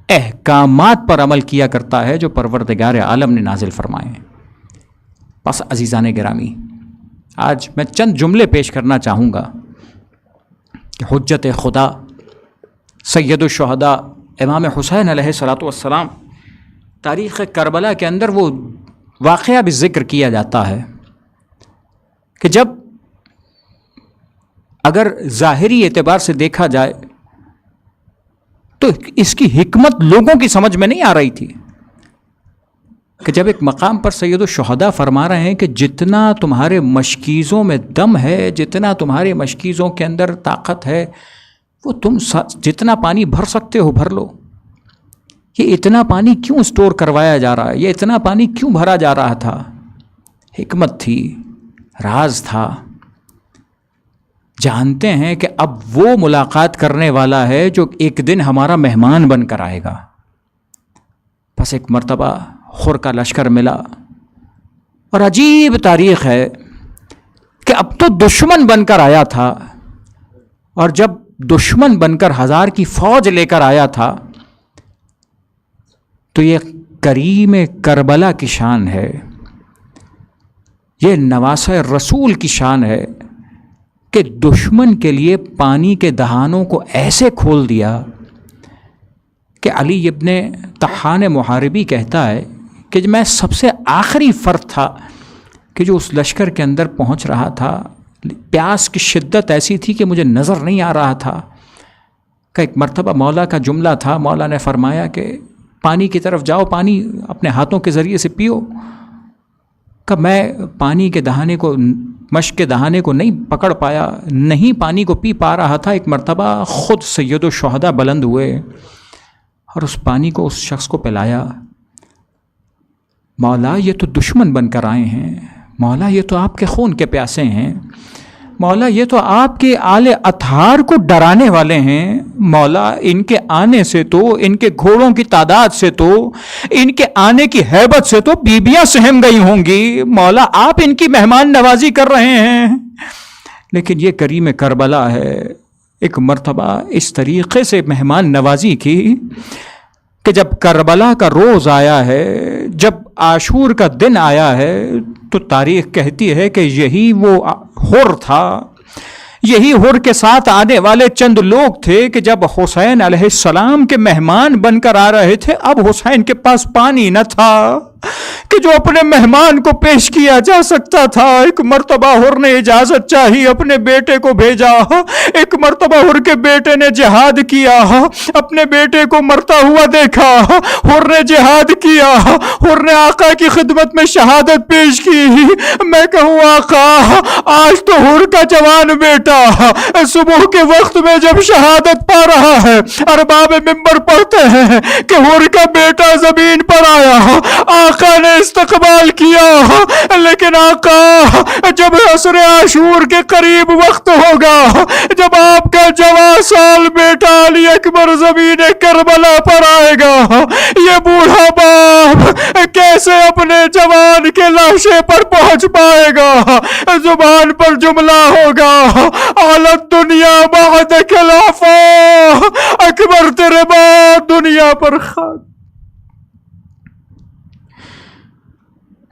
احکامات پر عمل کیا کرتا ہے جو پروردگار عالم نے نازل فرمائے ہیں. بس عزیزان گرامی، آج میں چند جملے پیش کرنا چاہوں گا کہ حجت خدا سید الشہداء امام حسین علیہ الصلوۃ والسلام، تاریخ کربلا کے اندر وہ واقعہ بھی ذکر کیا جاتا ہے کہ جب اگر ظاہری اعتبار سے دیکھا جائے تو اس کی حکمت لوگوں کی سمجھ میں نہیں آ رہی تھی کہ جب ایک مقام پر سید الشہداء فرما رہے ہیں کہ جتنا تمہارے مشکیزوں میں دم ہے، جتنا تمہارے مشکیزوں کے اندر طاقت ہے، وہ تم جتنا پانی بھر سکتے ہو بھر لو. یہ اتنا پانی کیوں سٹور کروایا جا رہا ہے؟ یہ اتنا پانی کیوں بھرا جا رہا تھا؟ حکمت تھی، راز تھا. جانتے ہیں کہ اب وہ ملاقات کرنے والا ہے جو ایک دن ہمارا مہمان بن کر آئے گا. بس ایک مرتبہ خر کا لشکر ملا، اور عجیب تاریخ ہے کہ اب تو دشمن بن کر آیا تھا، اور جب دشمن بن کر 1000 کی فوج لے کر آیا تھا تو یہ کریم کربلا کی شان ہے، یہ نواسہ رسول کی شان ہے کہ دشمن کے لیے پانی کے دہانوں کو ایسے کھول دیا کہ علی ابن طحان محاربی کہتا ہے کہ میں سب سے آخری فرد تھا کہ جو اس لشکر کے اندر پہنچ رہا تھا. پیاس کی شدت ایسی تھی کہ مجھے نظر نہیں آ رہا تھا کہ ایک مرتبہ مولا کا جملہ تھا، مولا نے فرمایا کہ پانی کی طرف جاؤ، پانی اپنے ہاتھوں کے ذریعے سے پیو. کہ میں پانی کے دہانے کو، مشک کے دہانے کو نہیں پکڑ پایا، نہیں پانی کو پی پا رہا تھا. ایک مرتبہ خود سید الشہداء بلند ہوئے اور اس پانی کو اس شخص کو پلایا. مولا یہ تو دشمن بن کر آئے ہیں، مولا یہ تو آپ کے خون کے پیاسے ہیں، مولا یہ تو آپ کے آل اطہار کو ڈرانے والے ہیں، مولا ان کے آنے سے تو، ان کے گھوڑوں کی تعداد سے تو، ان کے آنے کی ہیبت سے تو بیبیاں سہم گئی ہوں گی، مولا آپ ان کی مہمان نوازی کر رہے ہیں. لیکن یہ کریم کربلا ہے. ایک مرتبہ اس طریقے سے مہمان نوازی کی کہ جب کربلا کا روز آیا ہے، جب عاشور کا دن آیا ہے، تو تاریخ کہتی ہے کہ یہی وہ حر تھا، یہی حر کے ساتھ آنے والے چند لوگ تھے کہ جب حسین علیہ السلام کے مہمان بن کر آ رہے تھے، اب حسین کے پاس پانی نہ تھا کہ جو اپنے مہمان کو پیش کیا جا سکتا تھا. ایک مرتبہ حر نے اجازت چاہی، اپنے بیٹے کو بھیجا. ایک مرتبہ حر کے بیٹے نے جہاد کیا، اپنے بیٹے کو مرتا ہوا دیکھا. حر نے جہاد کیا، حر نے آقا کی خدمت میں شہادت پیش کی. میں کہوں آقا آج تو حر کا جوان بیٹا صبح کے وقت میں جب شہادت پا رہا ہے، ارباب منبر پڑھتے ہیں کہ حر کا بیٹا زمین پر آیا، آقا نے استقبال کیا. لیکن آقا جب عصر عاشور کے قریب وقت ہوگا، جب آپ کا جوان سال بیٹا علی اکبر زمین کربلا پر آئے گا، یہ بوڑھا باپ کیسے اپنے جوان کے لاشے پر پہنچ پائے گا؟ زبان پر جملہ ہوگا اعلت دنیا بعد خلافہ، اکبر تیرے بعد دنیا پر خاک.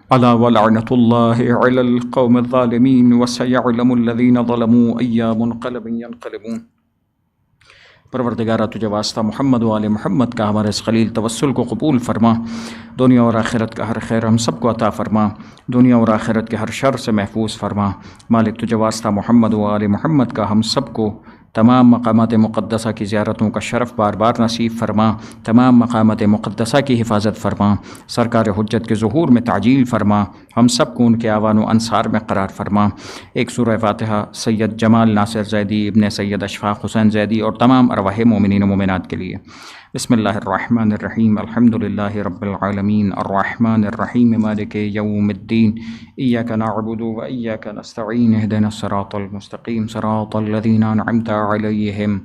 الا ولعنۃ اللہ علی القوم الظالمین وسیعلم الذین ظلموا ای منقلب ینقلبون. پروردگارہ تجھے واسطہ محمد و آل محمد کا ہمارے اس خلیل توسل کو قبول فرما، دنیا اور آخرت کا ہر خیر ہم سب کو عطا فرما، دنیا اور آخرت کے ہر شر سے محفوظ فرما. مالک تجھے واسطہ محمد و آل محمد کا ہم سب کو تمام مقامات مقدسہ کی زیارتوں کا شرف بار بار نصیب فرما، تمام مقامات مقدسہ کی حفاظت فرما، سرکار حجت کے ظہور میں تعجیل فرما، ہم سب کو ان کے اعوان و انصار میں قرار فرما. ایک سورہ فاتحہ سید جمال ناصر زیدی ابن سید اشفاق حسین زیدی اور تمام ارواح مومنین و مومنات کے لیے. بسم اللہ الرحمن الرحیم، الحمدللہ رب العالمین، الرحمن الرحیم، مالک یوم الدین، ایاک نعبد و ایاک نستعین، اہدنا الصراط المستقیم، صراط الذین انعمت علیہم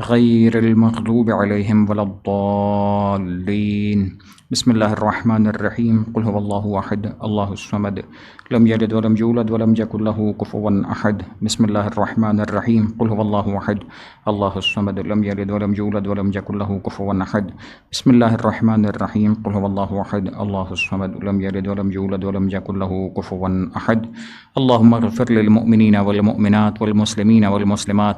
غیر المغضوب علیہم ولا الضالین. بسم اللہ الرحمن الرحیم، قل هو اللہ احد اللہ الصمد لم یلد ولم یولد ولم یکن له کفوا احد. بسم اللہ الرحمن الرحیم، قل هو اللہ احد اللہ الصمد لم یلد ولم یولد ولم یکن له کفوا احد. بسم اللہ الرحمن الرحیم، قل هو اللہ احد اللہ الصمد لم یلد ولم یولد ولم یکن له کفوا احد. اللهم اغفر للمؤمنین والمؤمنات والمسلمین والمسلمات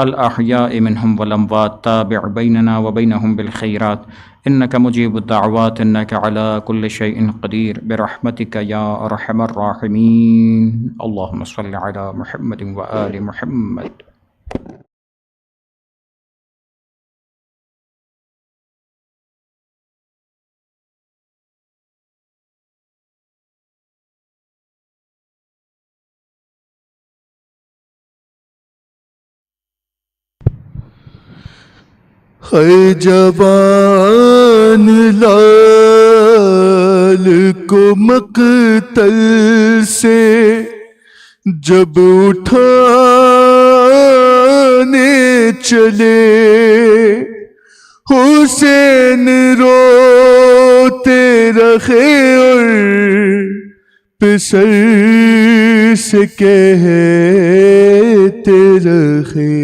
الاحیاء منهم والاموات، تابع بیننا وبینهم بالخیرات، انك مجيب الدعوات، انك على كل شيء قدير، برحمتك يا ارحم الراحمين. اللهم صل على محمد وآل محمد. ہے جوان لال کو مقتل سے جب اٹھانے چلے حسین روتے رہے اور پسر سے کہتے رہے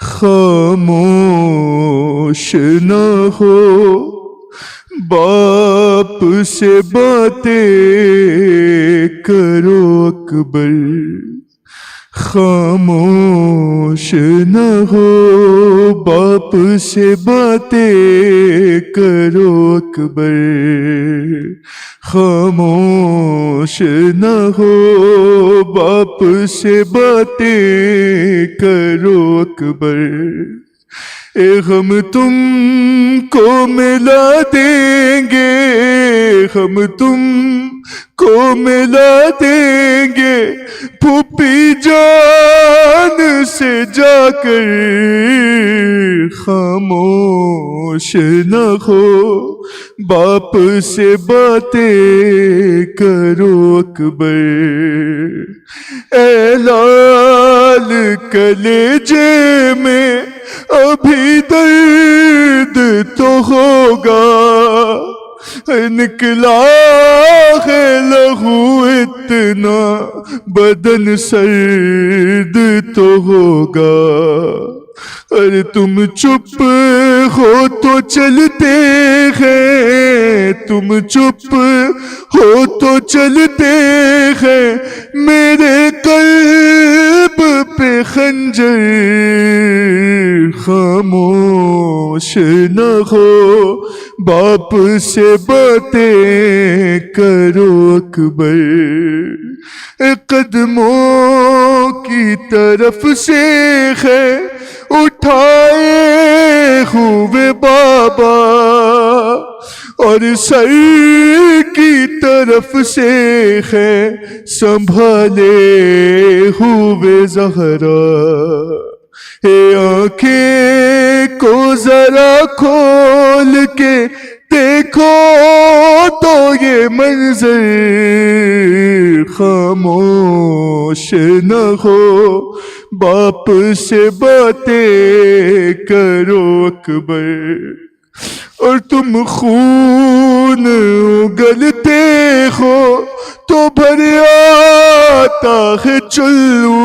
خاموش نہ ہو باپ سے باتیں کرو اکبر خاموش نہ ہو باپ سے باتیں کرو اکبر خاموش نہ ہو باپ سے باتیں کرو اکبر اے ہم تم کو ملا دیں گے ہم تم کو ملا دیں گے پھوپھی جان سے جا کر خاموش نہ ہو باپ سے باتیں کرو اکبر اے لال کلیجے میں ابھی درد تو ہوگا نکلا ہے لہو اتنا بدن سرد تو ہوگا اور تم چپ ہو تو چلتے ہیں تم چپ ہو تو چلتے ہیں میرے قلب پہ خنجر خاموش نہ ہو باپ سے باتیں کرو اکبر قدموں کی طرف سے ہے اٹھائے ہوئے بابا اور سر کی طرف سے ہے سنبھالے ہوئے زہرا اے آنکھیں کو ذرا کھول کے دیکھو تو یہ منظر خاموش نہ ہو باپ سے باتیں کرو اکبر اور تم خون اگلتے ہو تو بھر آتا ہے چلو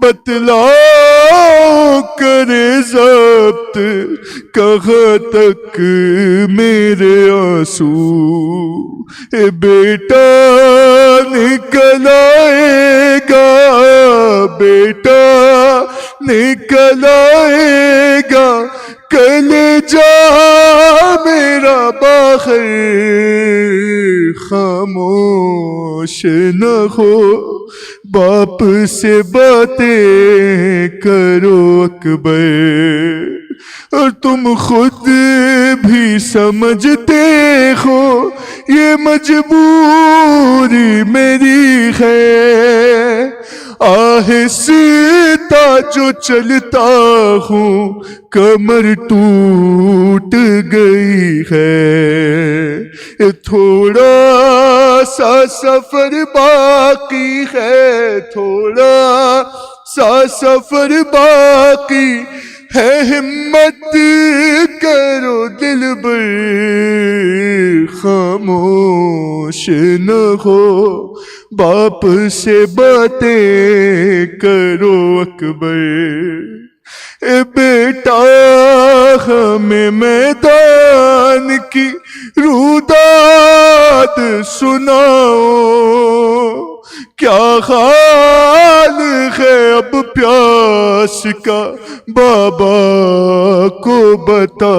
بتلاؤ کرے ضبط کہاں تک میرے آنسو اے بیٹا نکل آئے گا بیٹا نکل آئے گا کلیجہ میرا باہر خاموش نہ ہو باپ سے باتیں کرو اکبر اور تم خود بھی سمجھتے ہو یہ مجبوری میری ہے آہستہ جو چلتا ہوں کمر ٹوٹ گئی ہے تھوڑا سا سفر باقی ہے تھوڑا سا سفر باقی ہے ہمت کرو دلبر خاموش نہ ہو باپ سے باتیں کرو اکبر اے بیٹا ہمیں میدان کی روداد سناؤ کیا حال ہے اب پیاس کا بابا کو بتاؤ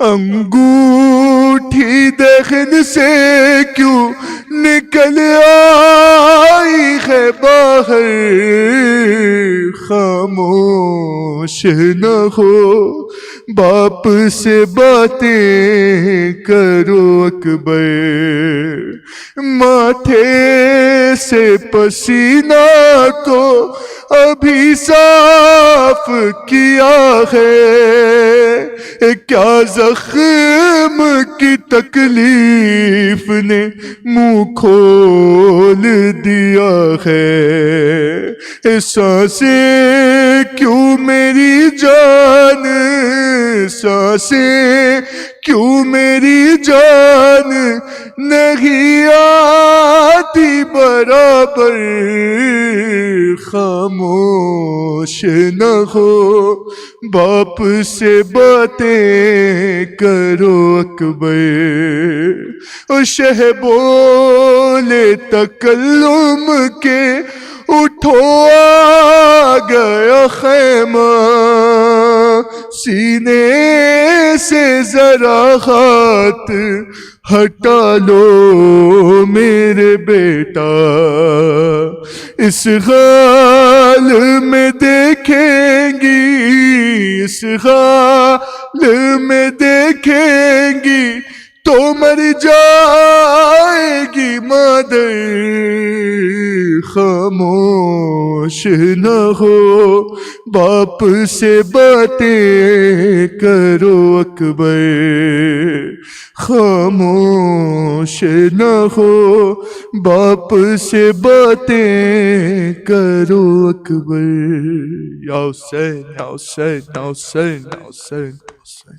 انگوٹھی دہن سے کیوں نکل آئی ہے باہر خاموش نہ ہو باپ سے باتیں کرو اکبر ماتھے سے پسینہ تو ابھی صاف کیا ہے کیا زخم کی تکلیف نے منہ کھول دیا ہے، سانسیں کیوں میری جان، سانسیں کیوں میری جان نہیں آتی برابر، خاموش نہ ہو باپ سے باتیں کرو اکبر، اور شہ بولے تکلم کے اٹھو آ گیا خیمہ، سینے سے ذرا ہاتھ ہٹا لو میرے بیٹا، اس حال میں دیکھیں گی، اس حال میں دیکھیں گی تو مر جائے گی مادر، خاموش نہ ہو باپ سے باتیں کرو اکبر، خاموش نہ ہو باپ سے باتیں کرو اکبر، یا حسین یا حسین یا حسین یا حسین یا حسین۔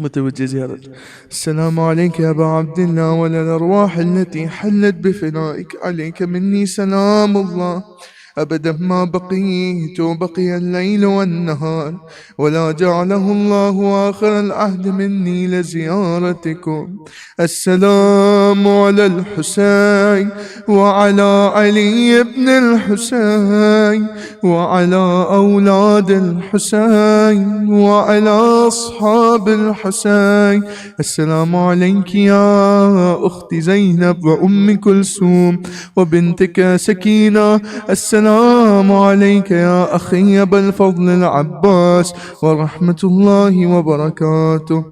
متوجه زيارة. السلام عليك يا أبا عبد الله وعلى الأرواح التي حلت بفنائك، عليك مني سلام الله أبدا ما بقيت وبقي الليل والنهار، ولا جعله الله آخر العهد مني لزيارتكم. السلام على الحسين وعلى علي بن الحسين وعلى أولاد الحسين وعلى أصحاب الحسين. السلام عليك يا أخت زينب وأم كلثوم وبنتك سكينة. السلام عليك يا أخي أبا الفضل العباس ورحمة الله وبركاته.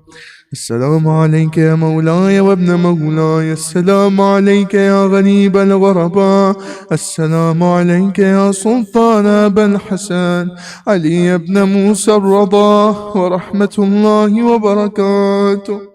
السلام عليك يا مولاي وابن مولاي. السلام عليك يا غريب الغرباء. السلام عليك يا سلطان أبا الحسن علي بن موسى الرضا ورحمة الله وبركاته.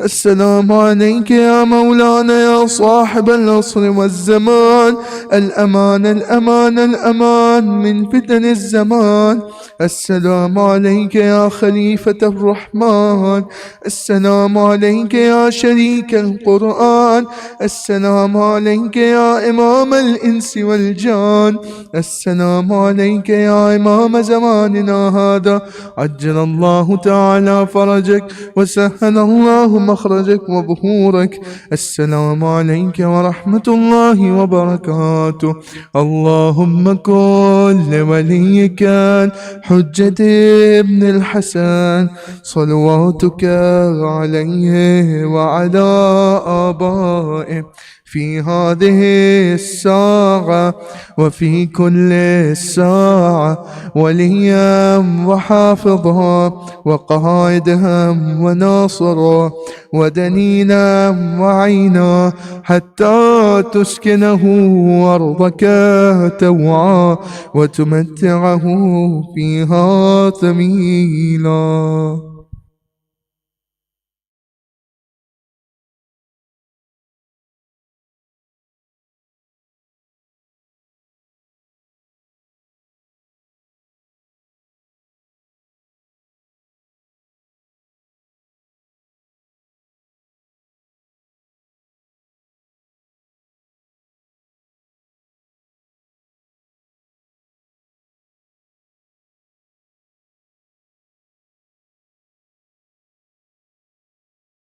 السلام عليك يا مولانا يا صاحب العصر والزمان. الأمان الأمان الأمان من فتن الزمان. السلام عليك يا خليفة الرحمن. السلام عليك يا شريك القرآن. السلام عليك يا إمام الإنس والجان. السلام عليك يا إمام زماننا هذا. عجل الله تعالى فرجك وسهل الله مخرجك وظهورك. السلام عليك ورحمة الله وبركاته. اللهم كن لوليك حجة ابن الحسن صلواتك عليه وعلى آبائه في هذه الساعة وفي كل ساعة وليا وحافظها وقائدها وناصرا ودنينا وعينا حتى تسكنه أرضك توعا وتمتعه فيها ثميلا.